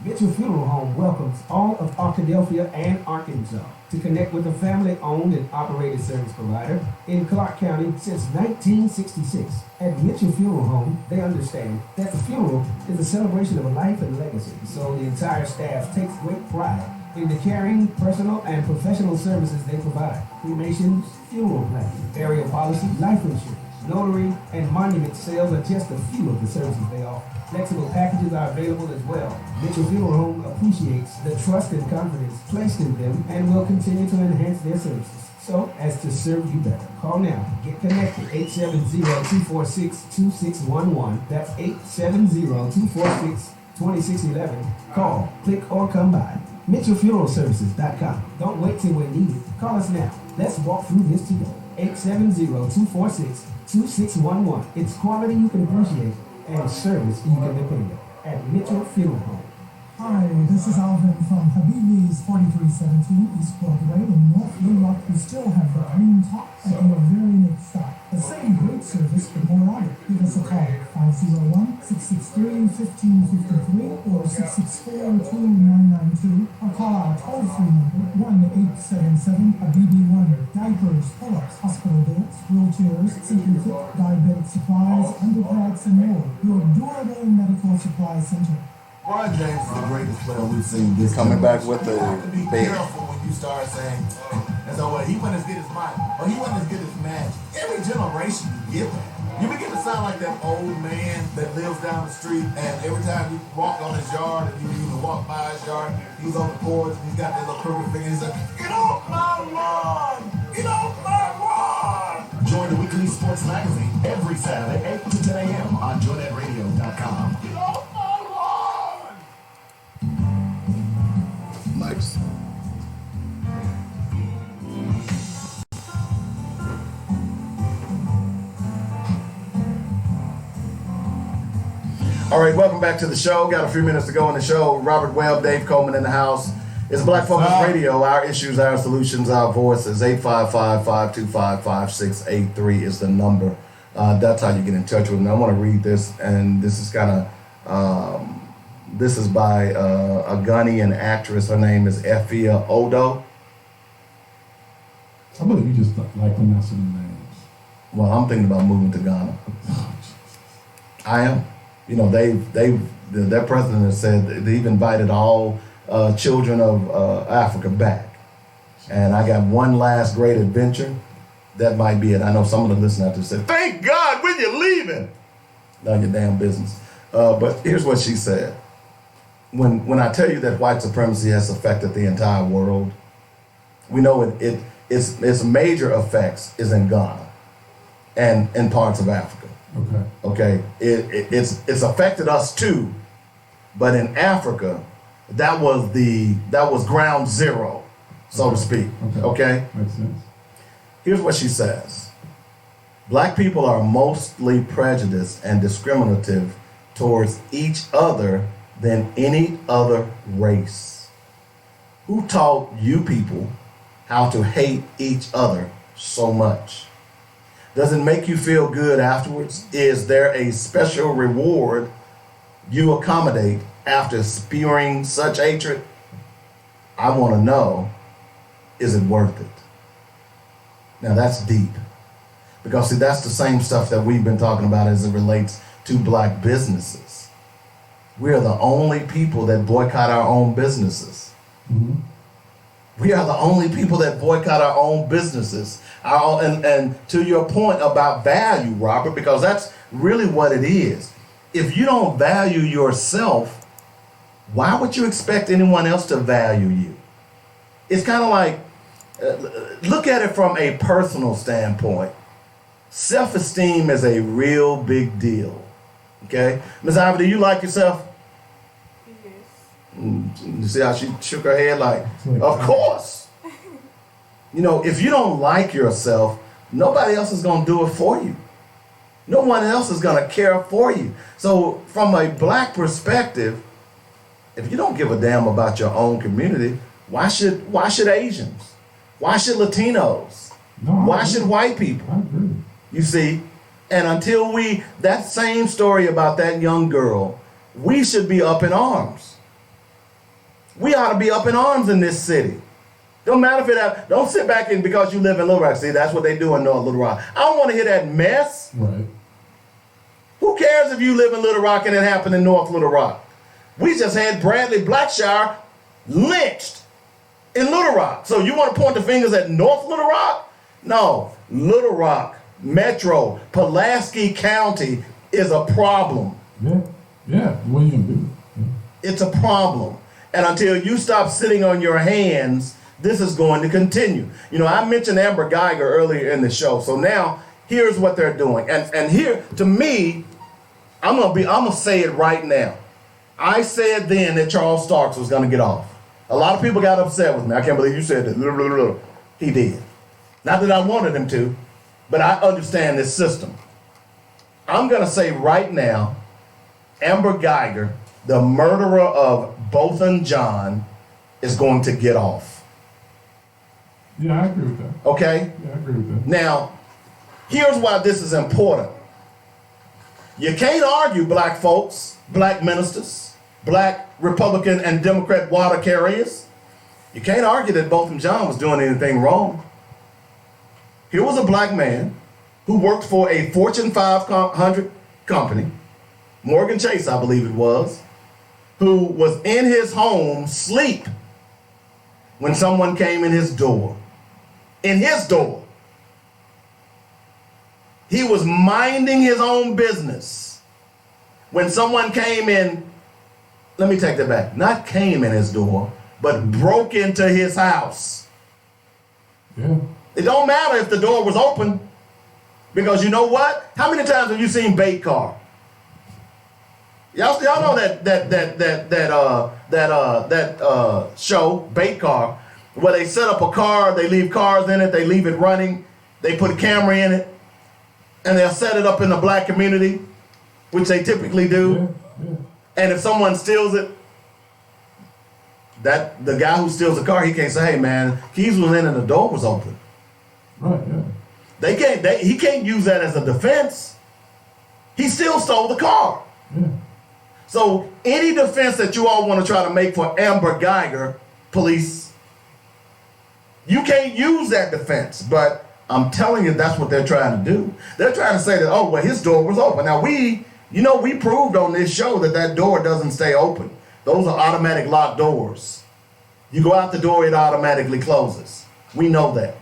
Mitchell Funeral Home welcomes all of Arkadelphia and Arkansas to connect with a family-owned and operated service provider in Clark County since 1966. At Mitchell Funeral Home, they understand that the funeral is a celebration of a life and legacy, so the entire staff takes great pride in the caring, personal, and professional services they provide. Cremations, funeral planning, burial policy, life insurance, notary, and monument sales are just a few of the services they offer. Flexible packages are available as well. Mitchell Funeral Home appreciates the trust and confidence placed in them and will continue to enhance their services so as to serve you better. Call now. Get connected. 870-246-2611. That's 870-246-2611. 2611. Call, click, or come by. MitchellFuneralServices.com. Don't wait till we're needed. Call us now. Let's walk through this together. 870-246-2611. It's quality you can appreciate and service you can depend on at Mitchell Funeral Home. Hi, this is Alvin from Habibi's 4317 East Broadway in North Little Rock. We still have the green top at your very next stop. The same great service, but more on it. Give us a call at 501-663-1553 or 664-2992 or call our toll-free number 1-877 Habibi1. Diapers, pull-ups, hospital beds, wheelchairs, Simply Fit, diabetic supplies, underpads, and more. Your durable medical supply center. LeBron James is the greatest player we've seen this Coming back with You the have to be big. careful when you start saying, and so he went as good as mine, or he went as good as Magic. Every generation you get that. You begin to sound like that old man that lives down the street, and every time you walk on his yard, and you even walk by his yard, he's on the porch, and he's got that little crooked finger, and he's like, get off my lawn! Get off my lawn! Join the weekly sports magazine every Saturday, 8 to 10 a.m. on JoyNetRadio.com. Get off my lawn! Nice. All right, welcome back to the show. Got a few minutes to go in the show. Robert Webb, Dave Coleman in the house. It's Black Focus Radio. Our issues, our solutions, our voices. 855-525-5683 is the number. That's how you get in touch with me. I want to read this, and this is kind of, this is by a Ghanaian actress. Her name is Efia Odo. I believe you just like pronouncing the names. Well, I'm thinking about moving to Ghana. I am. You know, their president has said they've invited all children of Africa back. And I got one last great adventure. That might be it. I know some of the listeners out there said, thank God, when you leaving? None of your damn business. But here's what she said. When I tell you that white supremacy has affected the entire world, we know its major effects is in Ghana and in parts of Africa. Okay. It's affected us too, but in Africa, that was ground zero, so to speak. Okay. Makes sense. Here's what she says. Black people are mostly prejudiced and discriminative towards each other than any other race. Who taught you people how to hate each other so much? Does it make you feel good afterwards? Is there a special reward you accommodate after spewing such hatred? I want to know, is it worth it? Now that's deep. Because see, that's the same stuff that we've been talking about as it relates to black businesses. We are the only people that boycott our own businesses. Mm-hmm. We are the only people that boycott our own businesses. And to your point about value, Robert, because that's really what it is. If you don't value yourself, why would you expect anyone else to value you? It's kind of like, look at it from a personal standpoint. Self-esteem is a real big deal. Okay? Ms. Ivy, do you like yourself? You see how she shook her head like, of course. You know, if you don't like yourself, nobody else is going to do it for you. No one else is going to care for you. So from a black perspective, if you don't give a damn about your own community, why should Asians? Why should Latinos? Why should white people? I agree. You see? And until that same story about that young girl, we should be up in arms. We ought to be up in arms in this city. Don't matter if don't sit back and because you live in Little Rock. See, that's what they do in North Little Rock. I don't want to hear that mess. Right. Who cares if you live in Little Rock and it happened in North Little Rock? We just had Bradley Blackshire lynched in Little Rock. So you want to point the fingers at North Little Rock? No. Little Rock, Metro, Pulaski County is a problem. Yeah. What are you going to do? Yeah. It's a problem. And until you stop sitting on your hands, this is going to continue. You know, I mentioned Amber Geiger earlier in the show. So now here's what they're doing. And here, to me, I'm gonna say it right now. I said then that Charles Starks was going to get off. A lot of people got upset with me. I can't believe you said that. He did. Not that I wanted him to, but I understand this system. I'm going to say right now, Amber Geiger, the murderer of Botham John, is going to get off. Yeah, I agree with that. Okay? Yeah, I agree with that. Now, here's why this is important. You can't argue, black folks, black ministers, black Republican and Democrat water carriers. You can't argue that Botham John was doing anything wrong. Here was a black man who worked for a Fortune 500 company, Morgan Chase, I believe it was, who was in his home sleep when someone came in his door. In his door. He was minding his own business when someone came in. Let me take that back. Not came in his door, but broke into his house. Yeah. It don't matter if the door was open, because you know what? How many times have you seen bait car? Y'all know that show, Bait Car, where they set up a car, they leave cars in it, they leave it running, they put a camera in it, and they'll set it up in the black community, which they typically do. Yeah. And if someone steals it, that the guy who steals the car, he can't say, "Hey man, keys was in and the door was open." Right, yeah. He can't use that as a defense. He still stole the car. Yeah. So any defense that you all want to try to make for Amber Geiger, police, you can't use that defense. But I'm telling you, that's what they're trying to do. They're trying to say that, oh, well, his door was open. Now we proved on this show that door doesn't stay open. Those are automatic locked doors. You go out the door, it automatically closes. We know that,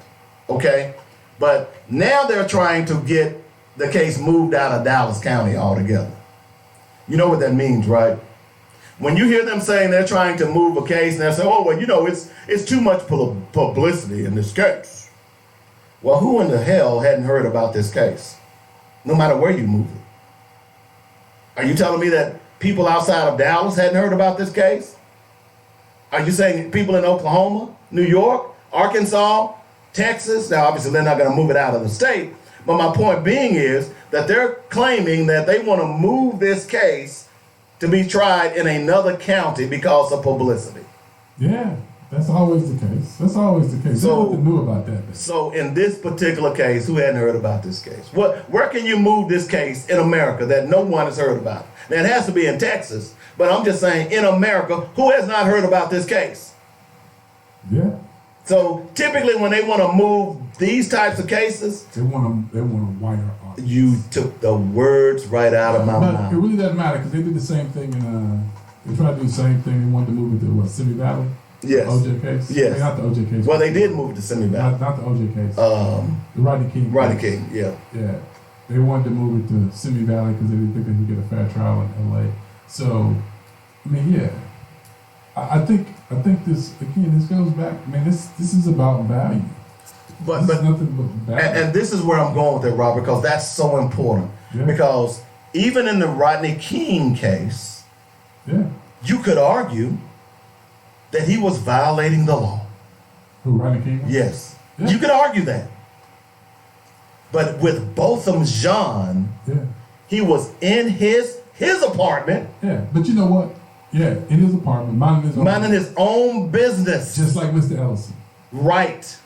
okay? But now they're trying to get the case moved out of Dallas County altogether. You know what that means, right? When you hear them saying they're trying to move a case, and they're saying, oh, well, it's too much publicity in this case. Well, who in the hell hadn't heard about this case? No matter where you move it. Are you telling me that people outside of Dallas hadn't heard about this case? Are you saying people in Oklahoma, New York, Arkansas, Texas? Now, obviously, they're not going to move it out of the state. But my point being is that they're claiming that they want to move this case to be tried in another county because of publicity. Yeah, that's always the case. That's always the case. So, nothing new about that. So in this particular case, who hadn't heard about this case? Where can you move this case in America that no one has heard about? Now, it has to be in Texas, but I'm just saying in America, who has not heard about this case? Yeah. So typically when they want to move these types of cases, they want to wire up. You took the words right out of my mouth. It really doesn't matter because they did the same thing they tried to do the same thing. They wanted to move it to Simi Valley. Yes. OJ case. Yes. I mean, not the OJ case. Well, they did move to Simi Valley. Not the OJ case. The Rodney King. Rodney King. Yeah. Yeah. They wanted to move it to Simi Valley because they didn't think they could get a fair trial in LA. So, I mean, yeah. I think this again. This goes back. I mean, this is about value. But nothing but value. And this is where I'm going with it, Robert, because that's so important. Yeah. Because even in the Rodney King case, yeah, you could argue that he was violating the law. Who, Rodney King? Yes. Yeah. You could argue that. But with Botham Jean, yeah, he was in his apartment. Yeah, but you know what? Yeah, in his apartment, minding his own business. Just like Mr. Ellison. Right.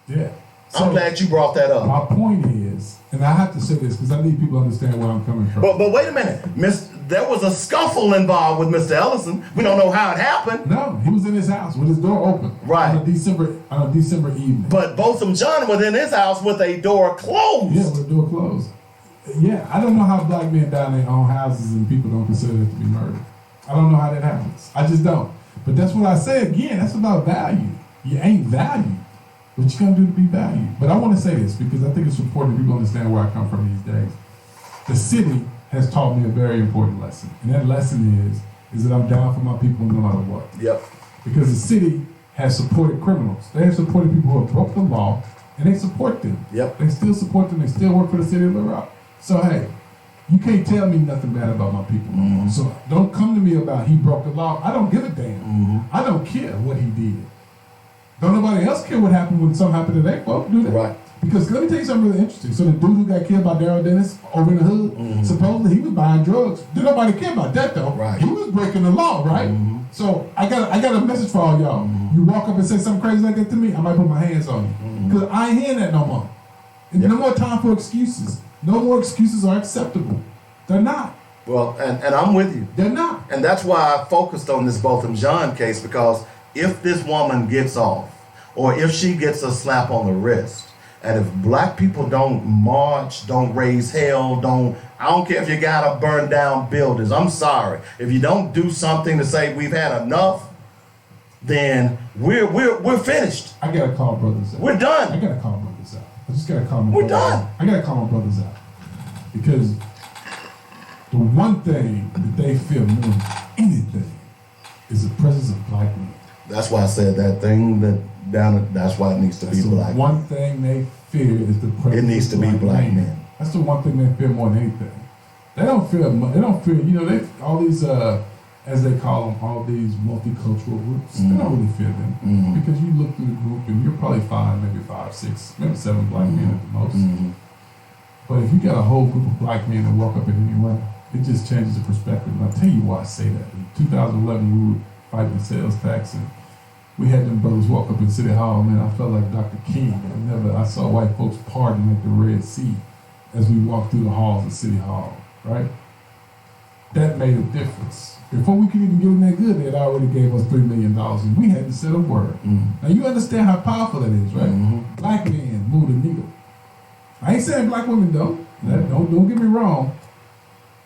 Yeah. So, I'm glad you brought that up. My point is, and I have to say this because I need people to understand where I'm coming from. But wait a minute. There was a scuffle involved with Mr. Ellison. We don't know how it happened. No, he was in his house with his door open. Right. On a December evening. But Botham Jean was in his house with a door closed. Yeah, with a door closed. Yeah, I don't know how black men die in their own houses and people don't consider it to be murder. I don't know how that happens. I just don't. But that's what I say again. That's about value. You ain't valued. What you gonna do to be valued? But I want to say this because I think it's important people understand where I come from these days. The city has taught me a very important lesson, and that lesson is that I'm down for my people no matter what. Yep. Because the city has supported criminals. They have supported people who have broke the law, and they support them. Yep. They still support them. They still work for the city of Little Rock. So hey, You can't tell me nothing bad about my people. Mm-hmm. So don't come to me about he broke the law. I don't give a damn. Mm-hmm. I don't care what he did. Don't nobody else care what happened when something happened to their folk, do they? Right. Because let me tell you something really interesting. So the dude who got killed by Daryl Dennis over in the hood, Mm-hmm. supposedly he was buying drugs. Did nobody care about that though? Right. He was breaking the law, right? Mm-hmm. So I got a message for all y'all. Mm-hmm. You walk up and say something crazy like that to me, I might put my hands on you. Because I ain't hearing that no more. And Yep. no more time for excuses. No more excuses are acceptable. They're not. Well, and I'm with you. They're not. And that's why I focused on this Botham Jean case, because if this woman gets off, or if she gets a slap on the wrist, and if black people don't march, don't raise hell, I don't care if you gotta burn down buildings, I'm sorry. If you don't do something to say we've had enough, then we're finished. I gotta call brothers out. We're I done. gotta call brothers out. I just gotta call my We're brothers done. out. I gotta call my brothers out. Because the one thing that they fear more than anything is the presence of black men. That's why I said that thing that's why it needs to be That's the black. one thing they fear is the presence It needs to of be black men. That's the one thing they fear more than anything. They don't fear, they all these, as they call them, all these multicultural groups, they don't really fear them. Mhm. Because you look through the group and you'll probably find maybe 5, 6, maybe 7 black men at the most. Mhm. But if you got a whole group of black men that walk up in any way, it just changes the perspective. And I'll tell you why I say that. In 2011, we were fighting the sales tax, and we had them brothers walk up in City Hall. Man, I felt like Dr. King. I saw white folks partying at the Red Sea as we walked through the halls of City Hall, right? That made a difference. Before we could even get in that good, they had already gave us $3 million, and we had to say a word. Now, you understand how powerful that is, right? Mhm. Black men move the needle. I ain't saying black women don't. Don't get me wrong.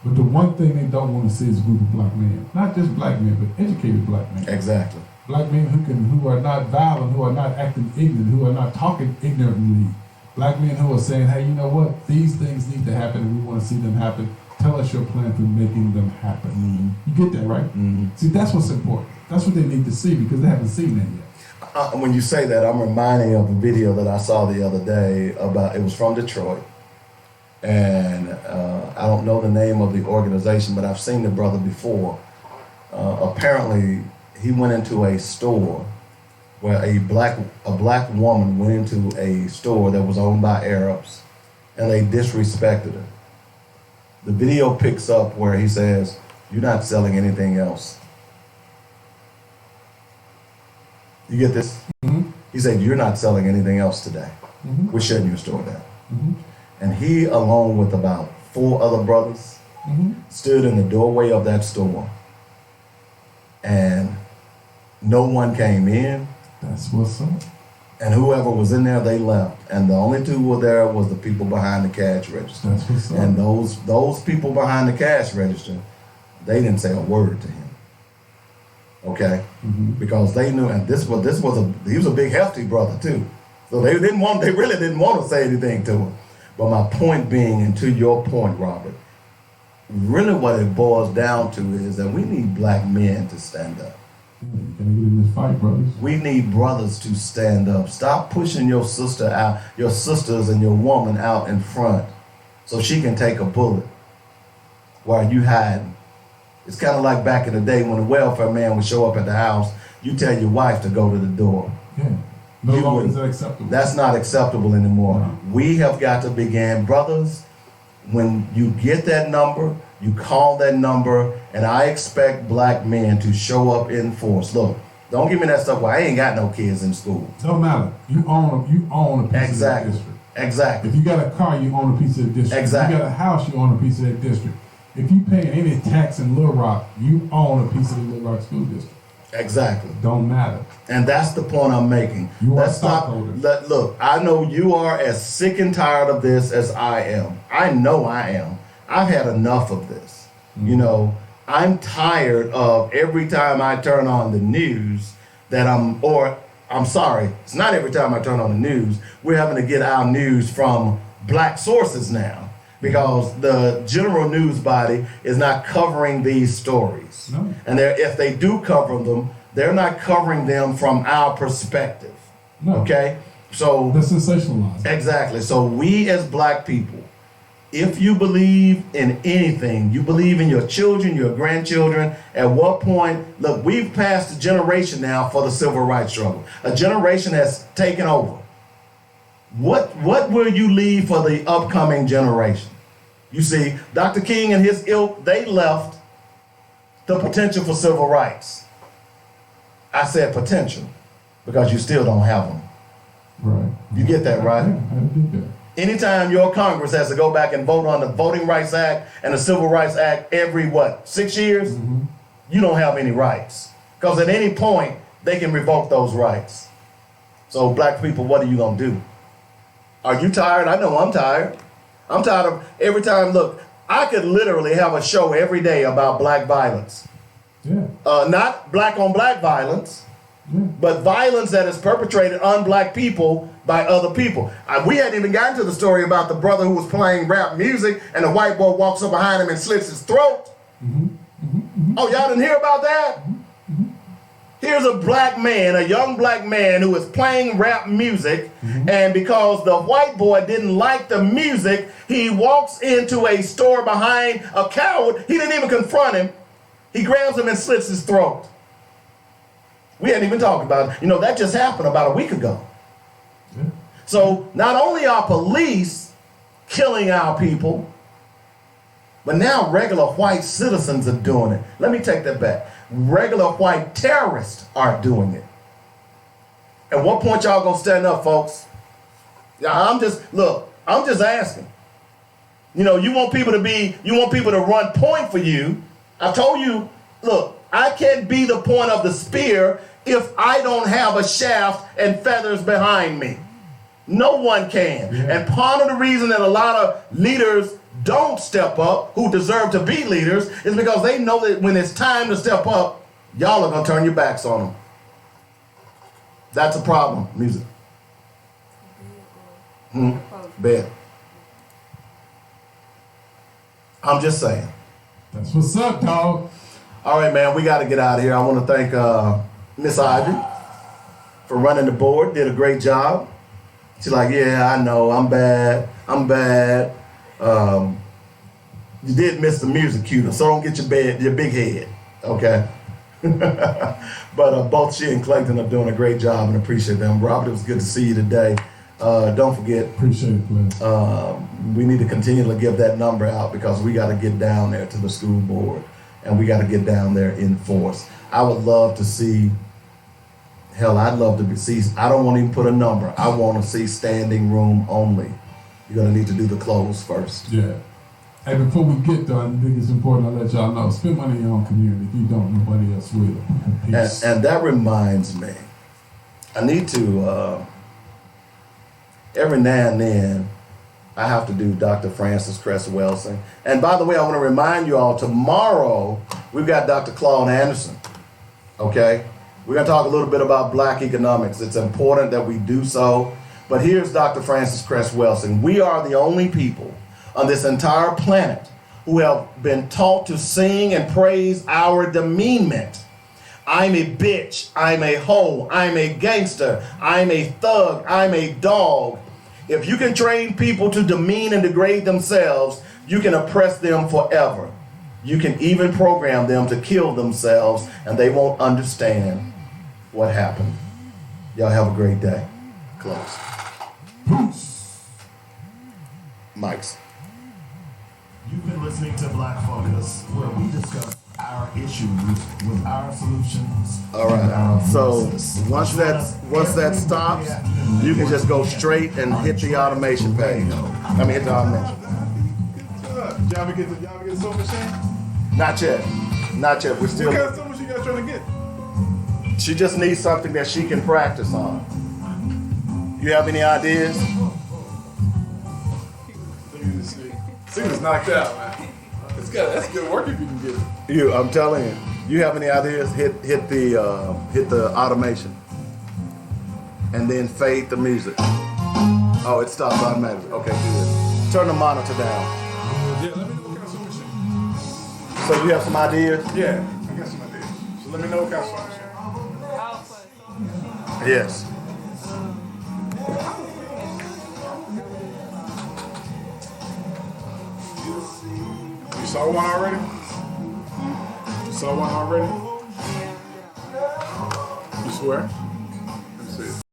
But the one thing they don't want to see is a group of black men. Not just black men, but educated black men. Exactly. Black men who are not violent, who are not acting ignorant, who are not talking ignorantly. Black men who are saying, hey, you know what? These things need to happen and we want to see them happen. Tell us your plan for making them happen. Mhm. You get that, right? Mhm. See, that's what's important. That's what they need to see because they haven't seen that yet. When you say that, I'm reminding of a video that I saw the other day it was from Detroit. And I don't know the name of the organization, but I've seen the brother before. Apparently, he went into a store where a black woman went into a store that was owned by Arabs, and they disrespected her. The video picks up where he says, "You're not selling anything else." You get this? Mm-hmm. He said, "You're not selling anything else today. Mm-hmm. We're shutting your store down." Mm-hmm. And he, along with about 4 other brothers, Mm-hmm. stood in the doorway of that store. And no one came in. That's what's up. And whoever was in there, they left. And the only 2 who were there was the people behind the cash register. That's what's up. And those people behind the cash register, they didn't say a word to him. Okay? Mm-hmm. Because they knew, and he was a big hefty brother too. So they really didn't want to say anything to him. But my point being, and to your point, Robert, really what it boils down to is that we need black men to stand up. You gotta get in this fight, brothers. We need brothers to stand up. Stop pushing your sister out, your sisters and your woman out in front so she can take a bullet while you hiding. It's kind of like back in the day when the welfare man would show up at the house. You tell your wife to go to the door. Yeah. No You longer is wouldn't. that acceptable. That's not acceptable anymore. No. We have got to begin, brothers, when you get that number, you call that number, and I expect black men to show up in force. Look, don't give me that stuff where I ain't got no kids in school. Don't matter. You own a piece Exactly. of that district. Exactly. If you got a car, you own a piece of the district. Exactly. If you got a house, you own a piece of that district. If you pay any tax in Little Rock, you own a piece of the Little Rock School District. Exactly. Don't matter. And that's the point I'm making. You are Let's stop. stockholders. Look, I know you are as sick and tired of this as I am. I know I am. I've had enough of this. Mm-hmm. You know, I'm tired of every time I turn on the news I'm sorry, it's not every time I turn on the news. We're having to get our news from black sources now because the general news body is not covering these stories. No. And if they do cover them, they're not covering them from our perspective. No. Okay? So That's sensationalized. exactly. So we as black people, if you believe in anything, you believe in your children, your grandchildren, at what point, look, we've passed a generation now for the civil rights struggle. A generation has taken over. What will you leave for the upcoming generation? You see, Dr. King and his ilk, they left the potential for civil rights. I said potential because you still don't have them. Right. You get that, right? Yeah, I get that. Anytime your Congress has to go back and vote on the Voting Rights Act and the Civil Rights Act every, 6 years? Mm-hmm. You don't have any rights. Because at any point, they can revoke those rights. So black people, what are you going to do? Are you tired? I know I'm tired. I'm tired of every time, look, I could literally have a show every day about black violence. Yeah. Not black on black violence, but violence that is perpetrated on black people by other people. We hadn't even gotten to the story about the brother who was playing rap music and the white boy walks up behind him and slits his throat. Oh, y'all didn't hear about that? Here's a black man, a young black man who is playing rap music, and because the white boy didn't like the music, he walks into a store behind a coward. He didn't even confront him. He grabs him and slits his throat. We hadn't even talked about it. You know, that just happened about a week ago. So not only are police killing our people, but now regular white citizens are doing it. Let me take that back. Regular white terrorists are doing it. At what point y'all gonna stand up, folks? Yeah, I'm just asking. You know, you want people to run point for you. I told you, look, I can't be the point of the spear if I don't have a shaft and feathers behind me. No one can. Yeah. And part of the reason that a lot of leaders don't step up, who deserve to be leaders, is because they know that when it's time to step up, y'all are going to turn your backs on them. That's a problem, music. Bed. I'm just saying. That's what's up, dog. All right, man, we got to get out of here. I want to thank Miss Ivy for running the board. Did a great job. She's like, yeah, I know, I'm bad. You did miss the music cue, so don't get your big head, okay? But both she and Clayton are doing a great job and appreciate them. Robert, it was good to see you today. Don't forget, appreciate it, man. We need to continue to give that number out because we got to get down there to the school board and we got to get down there in force. I would love to see, I'd love to see, I don't want to even put a number. I want to see standing room only. You're going to need to do the close first. Yeah. Hey, before we get there, I think it's important to let y'all know, spend money in your own community. If you don't, nobody else will. Peace. And that reminds me, I need to, every now and then, I have to do Dr. Francis Cress Welsing. And by the way, I want to remind you all, tomorrow, we've got Dr. Claude Anderson, okay? We're going to talk a little bit about black economics. It's important that we do so. But here's Dr. Francis Cress Welsing. We are the only people on this entire planet who have been taught to sing and praise our demeanment. I'm a bitch, I'm a hoe, I'm a gangster, I'm a thug, I'm a dog. If you can train people to demean and degrade themselves, you can oppress them forever. You can even program them to kill themselves and they won't understand what happened. Y'all have a great day. Close. Peace. Mics. You've been listening to Black Focus, where we discuss our issues with our solutions. All right. So once that stops, you can just go straight and hit the automation page. Hit the automation. Y'all ever get the soul machine? Not yet. We're still. What kind of soul machine y'all trying to get? She just needs something that she can practice on. You have any ideas? She was knocked out, man. That's good work if you can get it. I'm telling you. You have any ideas? Hit the automation, and then fade the music. Oh, it stops automatically. Okay, good. Turn the monitor down. Yeah, let me know what kind of soul machine. So you have some ideas? Yeah, I got some ideas. So let me know what kind of soul machine. Yes. You saw one already? You saw one already? You swear?